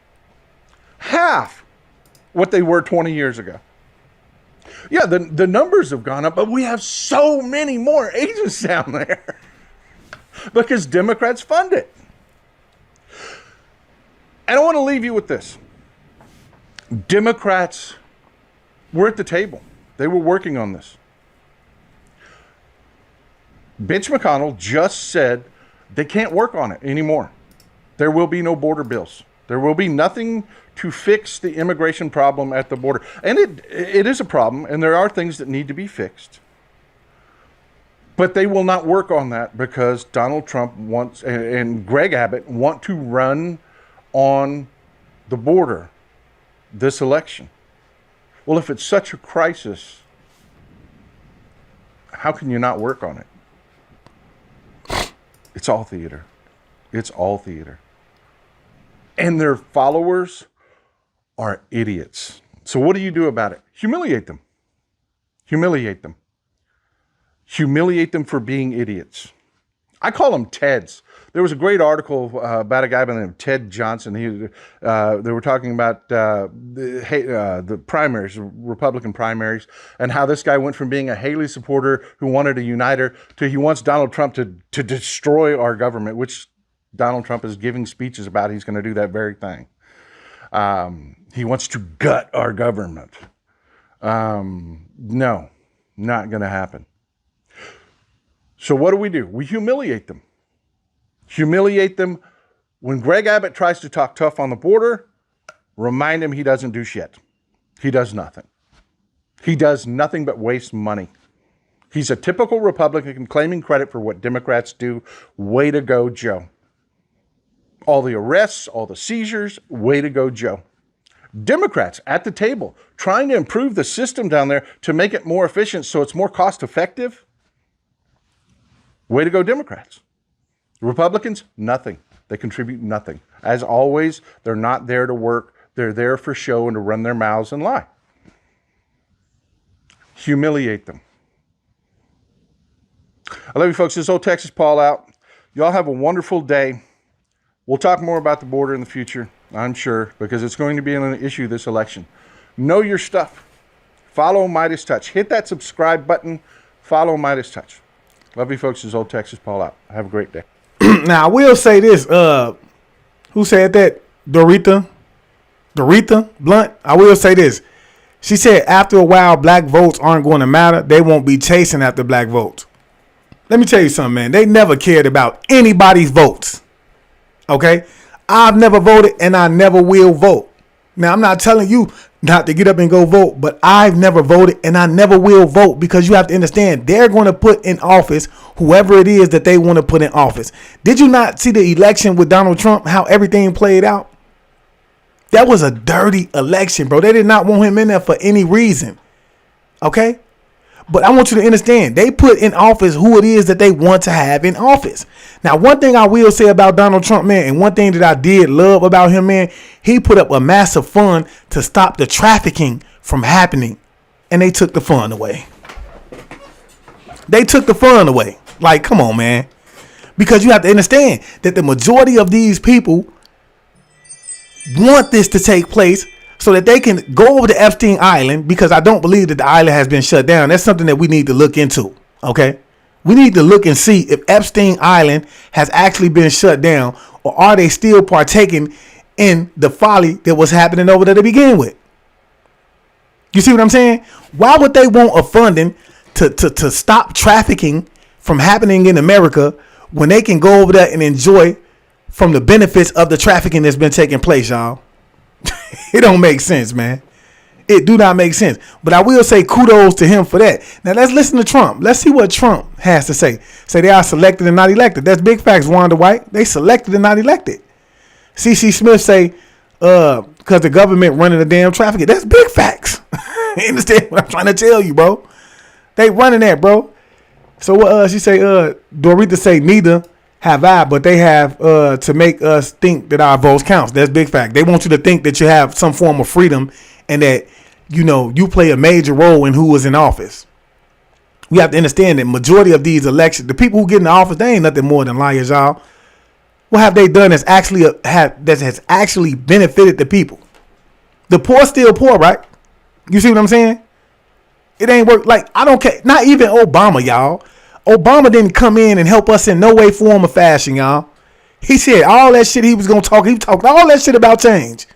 what they were 20 years ago. Yeah, the numbers have gone up, but we have so many more agents down there because Democrats fund it. And I want to leave you with this. Democrats were at the table. They were working on this. Mitch McConnell just said they can't work on it anymore. There will be no border bills. There will be nothing to fix the immigration problem at the border. And it is a problem, and there are things that need to be fixed. But they will not work on that because Donald Trump wants, and Greg Abbott want to run on the border this election. Well, if it's such a crisis, how can you not work on it? It's all theater. It's all theater. And their followers are idiots. So what do you do about it? Humiliate them. Humiliate them. Humiliate them for being idiots. I call them Teds. There was a great article about a guy by the name of Ted Johnson. They were talking about the primaries, Republican primaries, and how this guy went from being a Haley supporter who wanted to unite her to he wants Donald Trump to destroy our government, which Donald Trump is giving speeches about. He's going to do that very thing. He wants to gut our government. No, not going to happen. So what do? We humiliate them. Humiliate them. When Greg Abbott tries to talk tough on the border, remind him he doesn't do shit. He does nothing. He does nothing but waste money. He's a typical Republican claiming credit for what Democrats do. Way to go, Joe. All the arrests, all the seizures, way to go, Joe. Democrats at the table trying to improve the system down there to make it more efficient so it's more cost effective. Way to go, Democrats. Republicans, nothing. They contribute nothing. As always, they're not there to work. They're there for show and to run their mouths and lie. Humiliate them. I love you, folks. This is Old Texas Paul out. Y'all have a wonderful day. We'll talk more about the border in the future, I'm sure, because it's going to be an issue this election. Know your stuff. Follow Midas Touch. Hit that subscribe button. Follow Midas Touch. Love you, folks. This is Old Texas Paul out. Have a great day. Now, I will say this. Who said that? Dorita Blunt. I will say this. She said after a while, black votes aren't going to matter. They won't be chasing after black votes. Let me tell you something, man. They never cared about anybody's votes. Okay? I've never voted and I never will vote. Now, I'm not telling you not to get up and go vote, but I've never voted and I never will vote because you have to understand they're going to put in office whoever it is that they want to put in office. Did you not see the election with Donald Trump, how everything played out? That was a dirty election, bro. They did not want him in there for any reason. Okay? But I want you to understand, they put in office who it is that they want to have in office. Now, one thing I will say about Donald Trump, man, and one thing that I did love about him, man, he put up a massive fund to stop the trafficking from happening. And they took the fund away. They took the fund away. Like, come on, man. Because you have to understand that the majority of these people want this to take place so that they can go over to Epstein Island, because I don't believe that the island has been shut down. That's something that we need to look into, okay? We need to look and see if Epstein Island has actually been shut down, or are they still partaking in the folly that was happening over there to begin with. You see what I'm saying? Why would they want a funding to stop trafficking from happening in America when they can go over there and enjoy from the benefits of the trafficking that's been taking place, y'all? It don't make sense, man. It do not make sense. But I will say kudos to him for that. Now let's listen to Trump. Let's see what Trump has to say. Say they are selected and not elected. That's big facts, Wanda White. They selected and not elected. CC Smith say, because the government running the damn trafficking. That's big facts. You understand what I'm trying to tell you, bro? They running that, bro. So what she say, Dorita say neither have I, but they have to make us think that our votes counts. That's big fact. They want you to think that you have some form of freedom and that, you know, you play a major role in who is in office. We have to understand that majority of these elections, the people who get in office, they ain't nothing more than liars, y'all. What have they done that's actually that has actually benefited the people? The poor still poor, right? You see what I'm saying? It ain't work. Like, I don't care. Not even Obama, y'all. Obama didn't come in and help us in no way, form, or fashion, y'all. He said all that shit he was going to talk. He talked all that shit about change.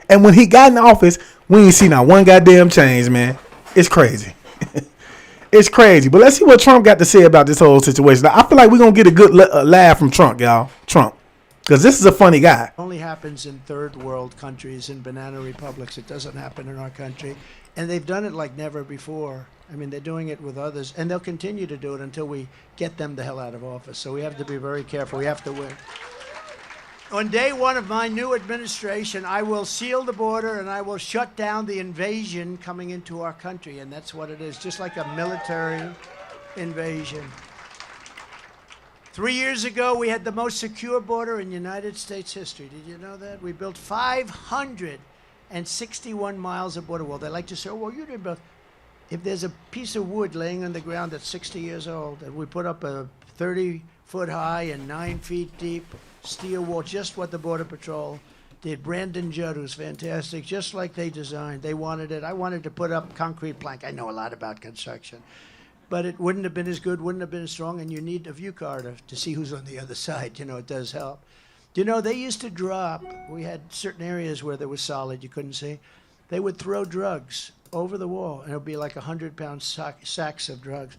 And when he got in office, we ain't seen not one goddamn change, man. It's crazy. It's crazy. But let's see what Trump got to say about this whole situation. I feel like we're going to get a good laugh from Trump, y'all. Trump. Because this is a funny guy. It only happens in third world countries, in banana republics. It doesn't happen in our country. And they've done it like never before. I mean, they're doing it with others. And they'll continue to do it until we get them the hell out of office. So we have to be very careful. We have to win. On day one of my new administration, I will seal the border and I will shut down the invasion coming into our country. And that's what it is, just like a military invasion. 3 years ago, we had the most secure border in United States history. Did you know that? We built 561 miles of border wall. They like to say, oh, well, you didn't build. If there's a piece of wood laying on the ground that's 60 years old, and we put up a 30-foot high and 9 feet deep steel wall, just what the Border Patrol did. Brandon Judd, who's fantastic, just like they designed. They wanted it. I wanted to put up concrete plank. I know a lot about construction. But it wouldn't have been as good, wouldn't have been as strong, and you need a view card to see who's on the other side. You know, it does help. You know, they used to drop, we had certain areas where there was solid, you couldn't see. They would throw drugs over the wall, and it would be like 100-pound sacks of drugs.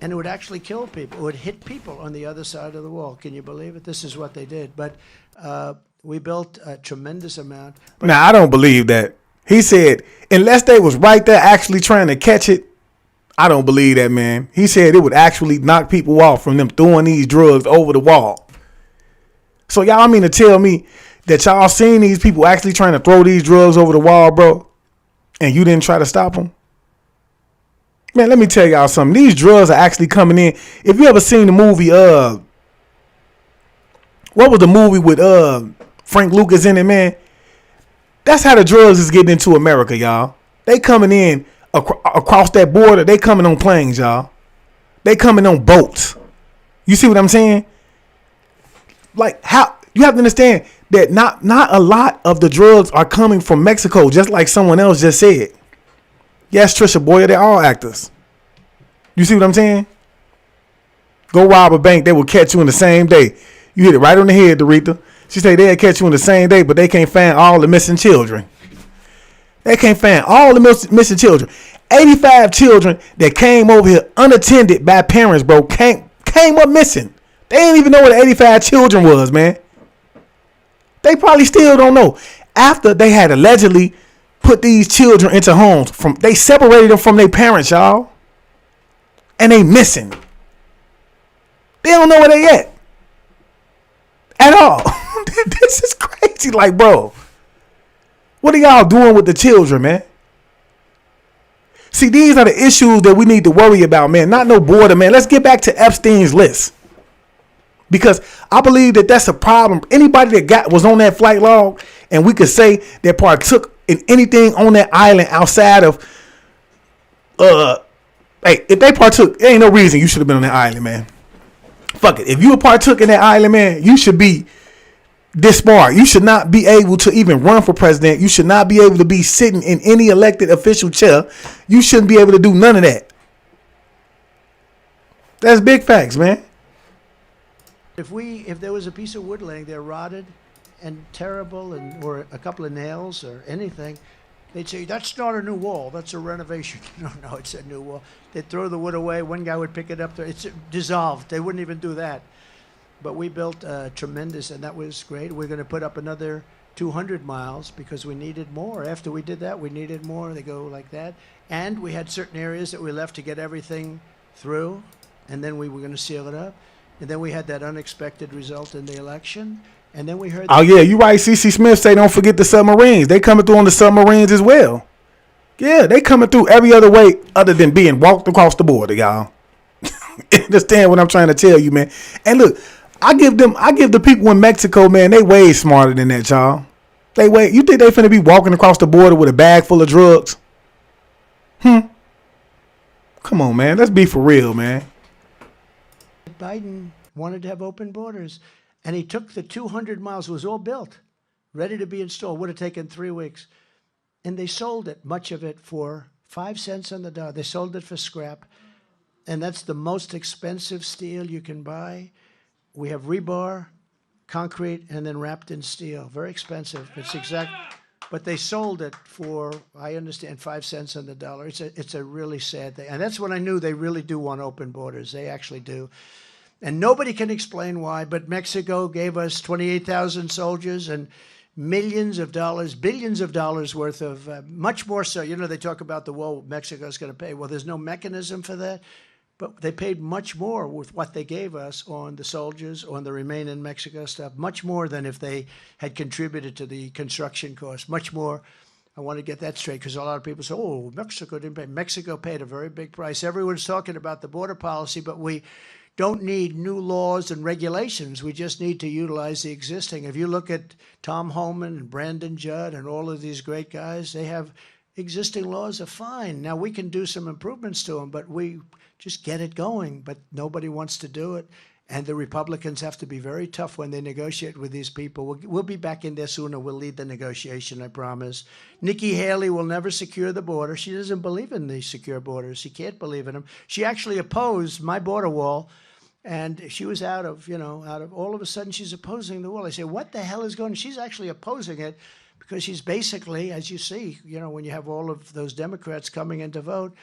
And it would actually kill people. It would hit people on the other side of the wall. Can you believe it? This is what they did. But we built a tremendous amount. Now, I don't believe that. He said, unless they was right there actually trying to catch it, I don't believe that, man. He said it would actually knock people off from them throwing these drugs over the wall. So y'all mean to tell me that y'all seen these people actually trying to throw these drugs over the wall, bro, and you didn't try to stop them? Man, let me tell y'all something. These drugs are actually coming in. If you ever seen the movie, what was the movie with Frank Lucas in it, man? That's how the drugs is getting into America, y'all. They coming in across that border. They coming on planes, y'all. They coming on boats. You see what I'm saying? Like, how you have to understand that not a lot of the drugs are coming from Mexico, just like someone else just said. Yes, Trisha Boyer, they're all actors. You see what I'm saying? Go rob a bank, they will catch you in the same day. You hit it right on the head, Dorita. She said they'll catch you in the same day, but they can't find all the missing children. They can't find all the missing children. 85 children that came over here unattended by parents, bro, came up missing. They didn't even know what the 85 children was, man. They probably still don't know. After they had allegedly put these children into homes, they separated them from their parents, y'all. And they missing. They don't know where they at all. This is crazy. Like, bro, what are y'all doing with the children, man? See, these are the issues that we need to worry about, man. Not no border, man. Let's get back to Epstein's list. Because I believe that that's a problem. Anybody that was on that flight log and we could say that partook in anything on that island outside of, hey, if they partook, there ain't no reason you should have been on that island, man. Fuck it. If you partook in that island, man, you should be disbarred. You should not be able to even run for president. You should not be able to be sitting in any elected official chair. You shouldn't be able to do none of that. That's big facts, man. If there was a piece of wood laying there rotted and terrible, or a couple of nails or anything, they'd say, that's not a new wall, that's a renovation. No, it's a new wall. They'd throw the wood away. One guy would pick it up. It's dissolved. They wouldn't even do that. But we built tremendous, and that was great. We're going to put up another 200 miles because we needed more. After we did that, we needed more. They go like that. And we had certain areas that we left to get everything through, and then we were going to seal it up. And then we had that unexpected result in the election. And then we heard... Oh, yeah, you're right. C.C. Smith say don't forget the submarines. They coming through on the submarines as well. Yeah, they coming through every other way other than being walked across the border, y'all. Understand what I'm trying to tell you, man. And look, I give the people in Mexico, man, they way smarter than that, y'all. You think they finna be walking across the border with a bag full of drugs? Come on, man. Let's be for real, man. Biden wanted to have open borders, and he took the 200 miles, it was all built, ready to be installed, would have taken 3 weeks. And they sold it, much of it, for 5 cents on the dollar. They sold it for scrap. And that's the most expensive steel you can buy. We have rebar, concrete, and then wrapped in steel. Very expensive. But they sold it for, I understand, 5 cents on the dollar. It's a really sad thing. And that's when I knew they really do want open borders. They actually do. And nobody can explain why, but Mexico gave us 28,000 soldiers and millions of dollars, billions of dollars worth of, much more so. You know, they talk about the wall Mexico's going to pay. Well, there's no mechanism for that. But they paid much more with what they gave us on the soldiers, on the Remain in Mexico stuff, much more than if they had contributed to the construction costs, much more. I want to get that straight because a lot of people say, oh, Mexico didn't pay. Mexico paid a very big price. Everyone's talking about the border policy, but we don't need new laws and regulations. We just need to utilize the existing. If you look at Tom Homan and Brandon Judd and all of these great guys, they have existing laws are fine. Now, we can do some improvements to them, but we just get it going. But nobody wants to do it. And the Republicans have to be very tough when they negotiate with these people. We'll be back in there sooner. We'll lead the negotiation, I promise. Nikki Haley will never secure the border. She doesn't believe in the secure borders. She can't believe in them. She actually opposed my border wall. And she was out of all of a sudden she's opposing the wall. I say, what the hell is going on? She's actually opposing it because she's basically, as you see, when you have all of those Democrats coming in to vote,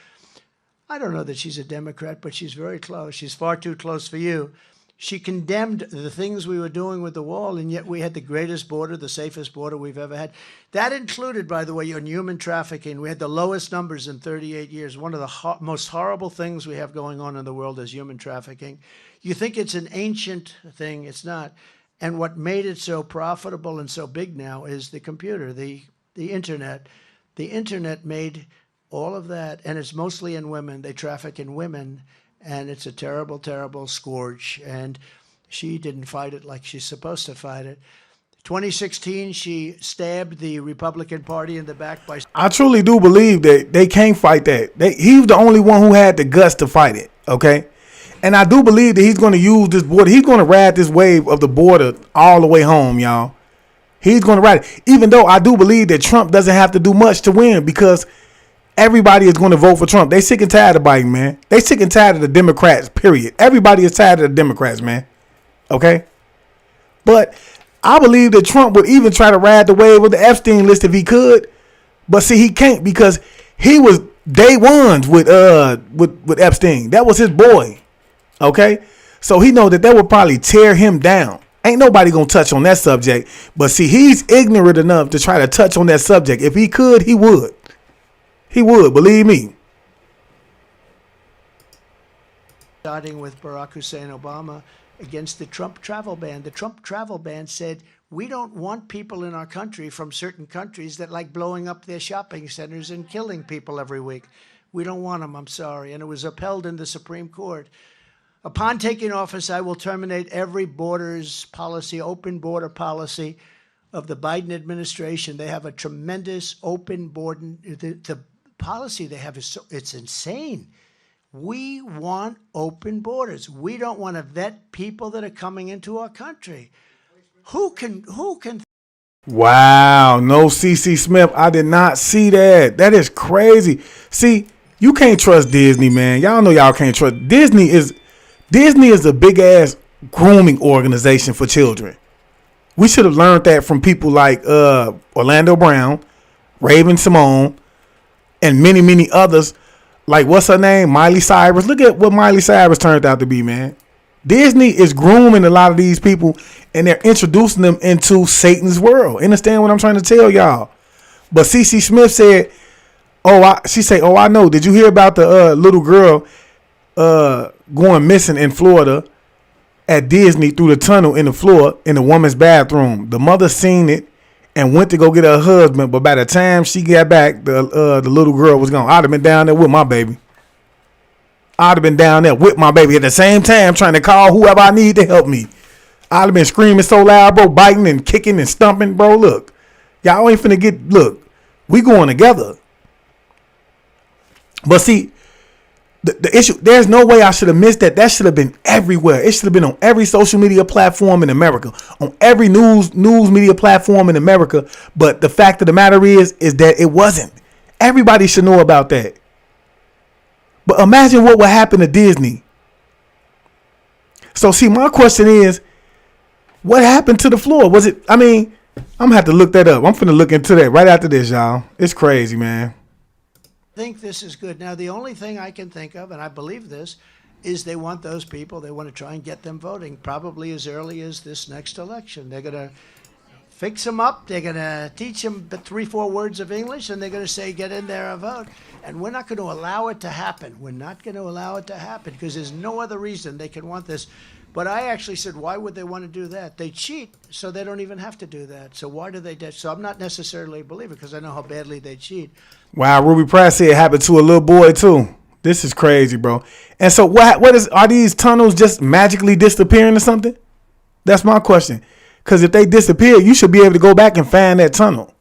I don't know that she's a Democrat, but she's very close. She's far too close for you. She condemned the things we were doing with the wall, and yet we had the greatest border, the safest border we've ever had. That included, by the way, on human trafficking. We had the lowest numbers in 38 years. One of the most horrible things we have going on in the world is human trafficking. You think it's an ancient thing. It's not. And what made it so profitable and so big now is the computer, the Internet. The Internet made all of that, and it's mostly in women. They traffic in women. And it's a terrible, terrible scourge. And she didn't fight it like she's supposed to fight it. 2016, she stabbed the Republican Party in the back by... I truly do believe that they can't fight that. He's the only one who had the guts to fight it, okay? And I do believe that he's going to use this border. He's going to ride this wave of the border all the way home, y'all. He's going to ride it. Even though I do believe that Trump doesn't have to do much to win because... everybody is going to vote for Trump. They sick and tired of Biden, man. They sick and tired of the Democrats, period. Everybody is tired of the Democrats, man. Okay? But I believe that Trump would even try to ride the wave of the Epstein list if he could. But see, he can't because he was day ones with Epstein. That was his boy. Okay? So he knows that would probably tear him down. Ain't nobody going to touch on that subject. But see, he's ignorant enough to try to touch on that subject. If he could, he would. He would, believe me. Starting with Barack Hussein Obama against the Trump travel ban. The Trump travel ban said, we don't want people in our country from certain countries that like blowing up their shopping centers and killing people every week. We don't want them, I'm sorry. And it was upheld in the Supreme Court. Upon taking office, I will terminate every borders policy, open border policy of the Biden administration. They have a tremendous open border. The policy they have is it's insane. We want open borders. We don't want to vet people that are coming into our country. Who can? Wow, no CC Smith. I did not see that. That is crazy. See, you can't trust Disney, man. Y'all know y'all can't trust. Disney is a big ass grooming organization for children. We should have learned that from people like Orlando Brown, Raven Simone, and many, many others, like what's her name? Miley Cyrus. Look at what Miley Cyrus turned out to be, man. Disney is grooming a lot of these people, and they're introducing them into Satan's world. Understand what I'm trying to tell y'all? But CC Smith said, I know. Did you hear about the little girl going missing in Florida at Disney through the tunnel in the floor in the woman's bathroom? The mother seen it and went to go get her husband, but by the time she got back, the little girl was gone. I'd have been down there with my baby. I'd have been down there with my baby at the same time trying to call whoever I need to help me. I'd have been screaming so loud, bro, biting and kicking and stumping, bro. Look, y'all ain't finna look, we going together. But see, the issue, there's no way I should have missed that. That should have been everywhere. It should have been on every social media platform in America, on every news media platform in America. But the fact of the matter is that it wasn't. Everybody should know about that. But imagine what would happen to Disney. So see, my question is, what happened to the floor? Was it, I mean, I'm gonna have to look that up. I'm finna look into that right after this, y'all. It's crazy, man. I think this is good. Now, the only thing I can think of, and I believe this, is they want those people, they want to try and get them voting probably as early as this next election. They're going to fix them up. They're going to teach them 3-4 words of English, and they're going to say, get in there and vote. And we're not going to allow it to happen. We're not going to allow it to happen because there's no other reason they can want this. But I actually said, why would they want to do that? They cheat, so they don't even have to do that. So why do they? So I'm not necessarily a believer because I know how badly they cheat. Wow, Ruby Price said it happened to a little boy too. This is crazy, bro. And so are these tunnels just magically disappearing or something? That's my question. Because if they disappear, you should be able to go back and find that tunnel.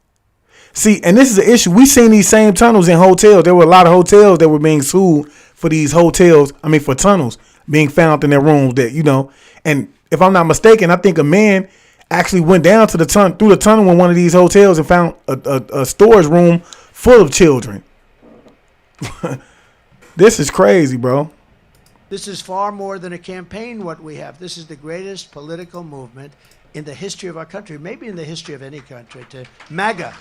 See, and this is an issue. We seen these same tunnels in hotels. There were a lot of hotels that were being sued for these for tunnels being found in their rooms that, and if I'm not mistaken, I think a man actually went down to through the tunnel in one of these hotels and found a storage room full of children. This is crazy, bro. This is far more than a campaign, what we have. This is the greatest political movement in the history of our country, maybe in the history of any country, to MAGA.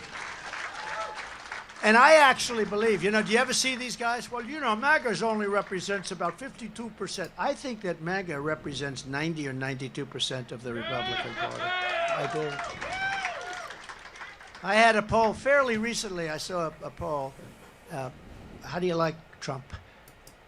And I actually believe, do you ever see these guys? Well, MAGA only represents about 52%. I think that MAGA represents 90 or 92% of the Republican Party. I do. I had a poll fairly recently. I saw a poll. How do you like Trump?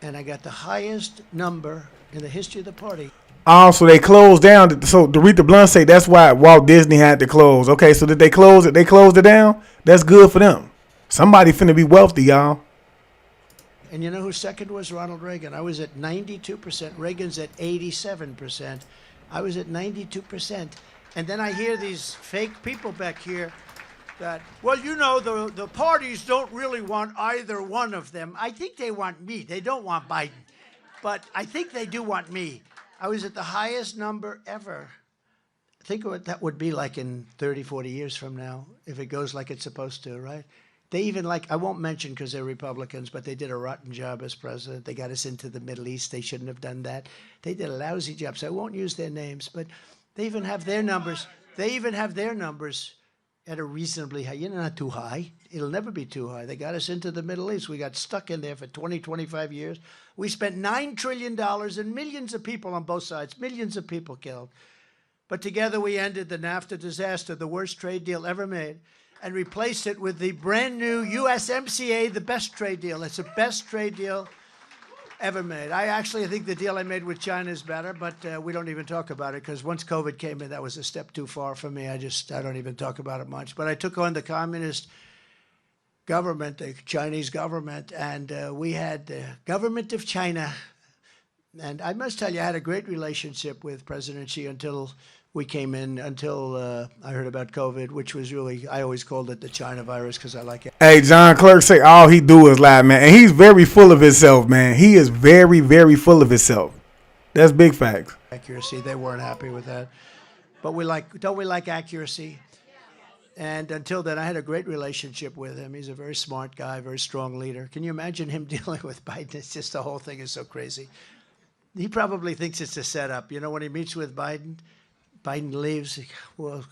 And I got the highest number in the history of the party. Oh, so they closed down. So Aretha Blunt say that's why Walt Disney had to close. Okay, so did they close it? They closed it down? That's good for them. Somebody finna be wealthy, y'all. And you know who second was? Ronald Reagan. I was at 92%. Reagan's at 87%. I was at 92%. And then I hear these fake people back here that, the parties don't really want either one of them. I think they want me. They don't want Biden. But I think they do want me. I was at the highest number ever. Think what that would be like in 30, 40 years from now, if it goes like it's supposed to, right? They even I won't mention because they're Republicans, but they did a rotten job as president. They got us into the Middle East. They shouldn't have done that. They did a lousy job. So I won't use their names, but they even have their numbers. They even have their numbers at a reasonably high, not too high. It'll never be too high. They got us into the Middle East. We got stuck in there for 20, 25 years. We spent $9 trillion and millions of people on both sides, millions of people killed. But together we ended the NAFTA disaster, the worst trade deal ever made, and replaced it with the brand new USMCA, the best trade deal. It's the best trade deal ever made. I think the deal I made with China is better, but we don't even talk about it because once COVID came in, that was a step too far for me. I don't even talk about it much. But I took on the communist government, the Chinese government, and we had the government of China. And I must tell you, I had a great relationship with President Xi until we came in, until I heard about COVID, which was really, I always called it the China virus because I like it. Hey, John Clerk say all he do is lie, man. And he's very full of himself, man. He is very, very full of himself. That's big facts. Accuracy, they weren't happy with that. But don't we like accuracy? And until then, I had a great relationship with him. He's a very smart guy, very strong leader. Can you imagine him dealing with Biden? It's just the whole thing is so crazy. He probably thinks it's a setup. When he meets with Biden leaves. Well,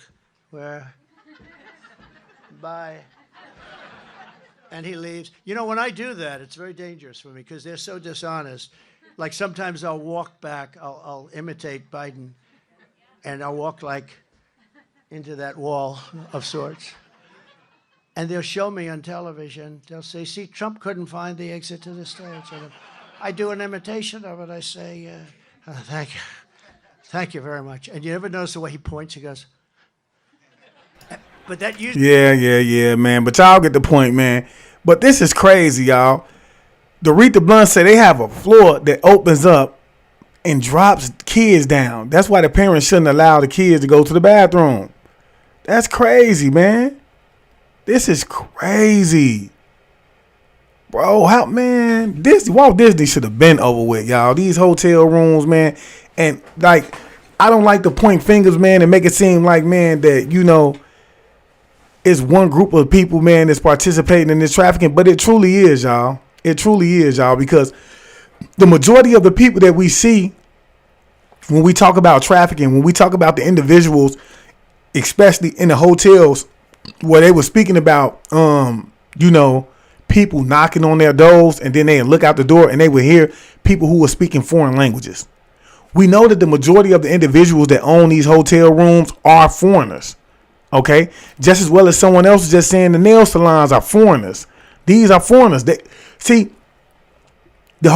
where? Bye. And he leaves. When I do that, it's very dangerous for me because they're so dishonest. Like sometimes I'll walk back, I'll imitate Biden, and I'll walk into that wall of sorts. And they'll show me on television, they'll say, see, Trump couldn't find the exit to the stage. And I do an imitation of it. I say, thank you. Thank you very much. And you ever notice the way he points? He goes, but that usually... Yeah, man. But y'all get the point, man. But this is crazy, y'all. The Aretha Blunt said they have a floor that opens up and drops kids down. That's why the parents shouldn't allow the kids to go to the bathroom. That's crazy, man. This is crazy. Bro, how, man, Walt Disney should have been over with, y'all. These hotel rooms, man. And, like, I don't like to point fingers, man, and make it seem like, man, that, you know, it's one group of people, man, that's participating in this trafficking. But it truly is, y'all. It truly is, y'all, because the majority of the people that we see when we talk about trafficking, when we talk about the individuals, especially in the hotels where they were speaking about, you know, people knocking on their doors, and then they look out the door and they would hear people who were speaking foreign languages. We know that the majority of the individuals that own these hotel rooms are foreigners. Okay, just as well as someone else was just saying the nail salons are foreigners. These are foreigners. They see the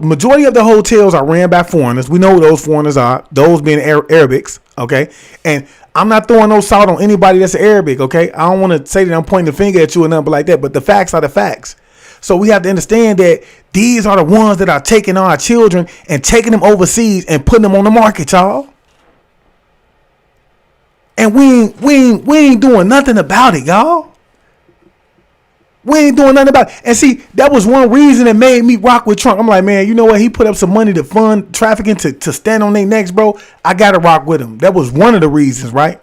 majority of the hotels are ran by foreigners. We know who those foreigners are. Those being Arabics. Okay, and I'm not throwing no salt on anybody that's Arabic. Okay, I don't want to say that I'm pointing the finger at you or nothing like that. But the facts are the facts. So we have to understand that these are the ones that are taking our children and taking them overseas and putting them on the market, y'all. And we ain't doing nothing about it, y'all. We ain't doing nothing about it. And see, that was one reason that made me rock with Trump. I'm like, man, you know what? He put up some money to fund trafficking to stand on their necks, bro. I got to rock with him. That was one of the reasons, right?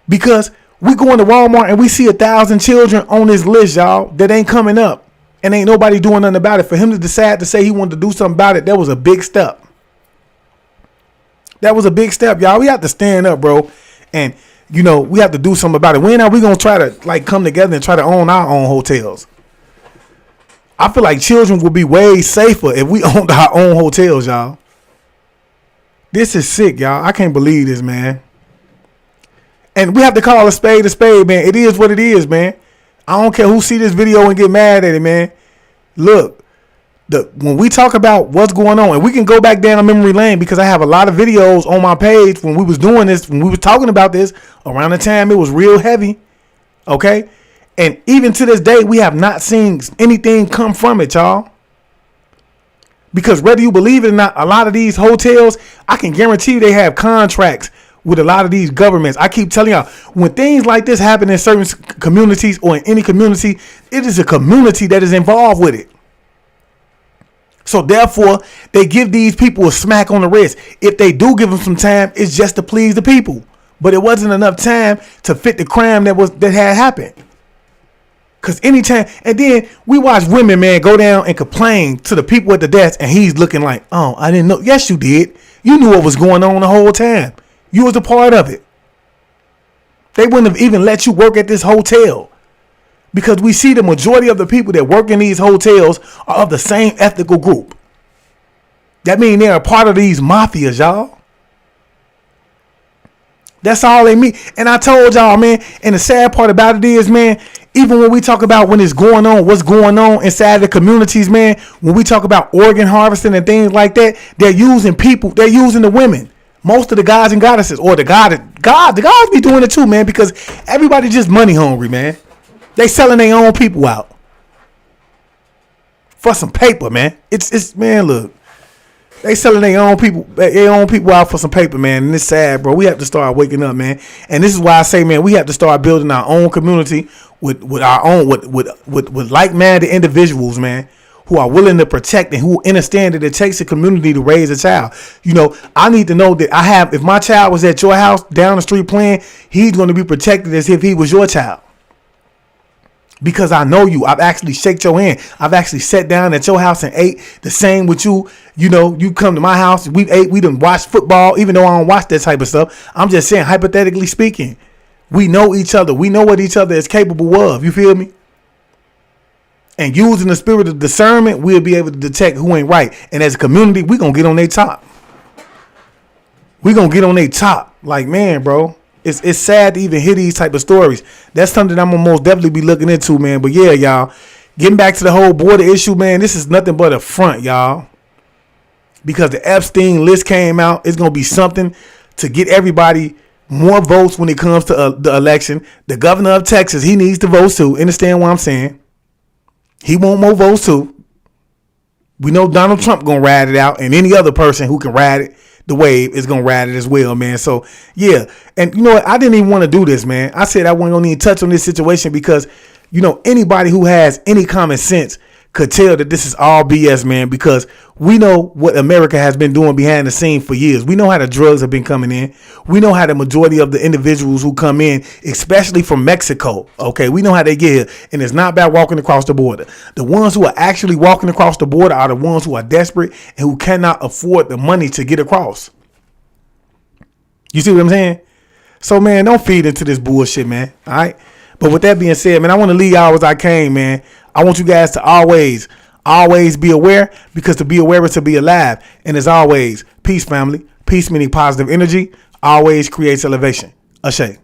Because we go into Walmart and we see 1,000 children on this list, y'all, that ain't coming up. And ain't nobody doing nothing about it. For him to decide to say he wanted to do something about it, that was a big step. That was a big step, y'all. We have to stand up, bro. And, you know, we have to do something about it. When are we going to try to, like, come together and try to own our own hotels? I feel like children would be way safer if we owned our own hotels, y'all. This is sick, y'all. I can't believe this, man. And we have to call a spade, man. It is what it is, man. I don't care who see this video and get mad at it, man. Look, when we talk about what's going on, and we can go back down a memory lane because I have a lot of videos on my page when we was doing this, when we was talking about this, around the time it was real heavy, okay? And even to this day, we have not seen anything come from it, y'all. Because whether you believe it or not, a lot of these hotels, I can guarantee you they have contracts with a lot of these governments. I keep telling y'all, when things like this happen in certain communities or in any community, it is a community that is involved with it. So therefore, they give these people a smack on the wrist. If they do give them some time, it's just to please the people. But it wasn't enough time to fit the crime that had happened. Cause anytime, and then we watch women, man, go down and complain to the people at the desk, and he's looking like, oh, I didn't know. Yes, you did. You knew what was going on the whole time. You was a part of it. They wouldn't have even let you work at this hotel. Because we see the majority of the people that work in these hotels are of the same ethnical group. That means they're a part of these mafias, y'all. That's all they mean. And I told y'all, man, and the sad part about it is, man, even when we talk about when it's going on, what's going on inside the communities, man, when we talk about organ harvesting and things like that, they're using people, they're using the women. Most of the gods and goddesses, or the gods be doing it too, man, because everybody just money hungry, man. They selling their own people out for some paper, man. It's man, look, they selling their own people out for some paper, man. And it's sad, bro. We have to start waking up, man. And this is why I say, man, we have to start building our own community with our own with like-minded individuals, man, who are willing to protect and who understand that it takes a community to raise a child. You know, I need to know that if my child was at your house down the street playing, he's going to be protected as if he was your child. Because I know you. I've actually shaked your hand. I've actually sat down at your house and ate. The same with you. You know, you come to my house. We ate. We done watched football, even though I don't watch that type of stuff. I'm just saying, hypothetically speaking, we know each other. We know what each other is capable of. You feel me? And using the spirit of discernment, we'll be able to detect who ain't right. And as a community, we're going to get on their top. We're going to get on their top. Like, man, bro. It's sad to even hear these type of stories. That's something I'm going to most definitely be looking into, man. But yeah, y'all, getting back to the whole border issue, man, this is nothing but a front, y'all. Because the Epstein list came out. It's going to be something to get everybody more votes when it comes to the election. The governor of Texas, he needs to vote too. Understand what I'm saying? He want more votes too. We know Donald Trump gonna ride it out, and any other person who can ride it, the wave, is gonna ride it as well, man. So yeah, and you know what? I didn't even want to do this, man. I said I wasn't gonna even touch on this situation because, you know, anybody who has any common sense could tell that this is all BS, man, because we know what America has been doing behind the scenes for years. We know how the drugs have been coming in. We know how the majority of the individuals who come in, especially from Mexico, okay, we know how they get here. And it's not about walking across the border. The ones who are actually walking across the border are the ones who are desperate and who cannot afford the money to get across. You see what I'm saying? So, man, don't feed into this bullshit, man. All right. But with that being said, man, I want to leave y'all as I came, man. I want you guys to always be aware, because to be aware is to be alive. And as always, peace, family. Peace meaning positive energy always creates elevation. Ashe.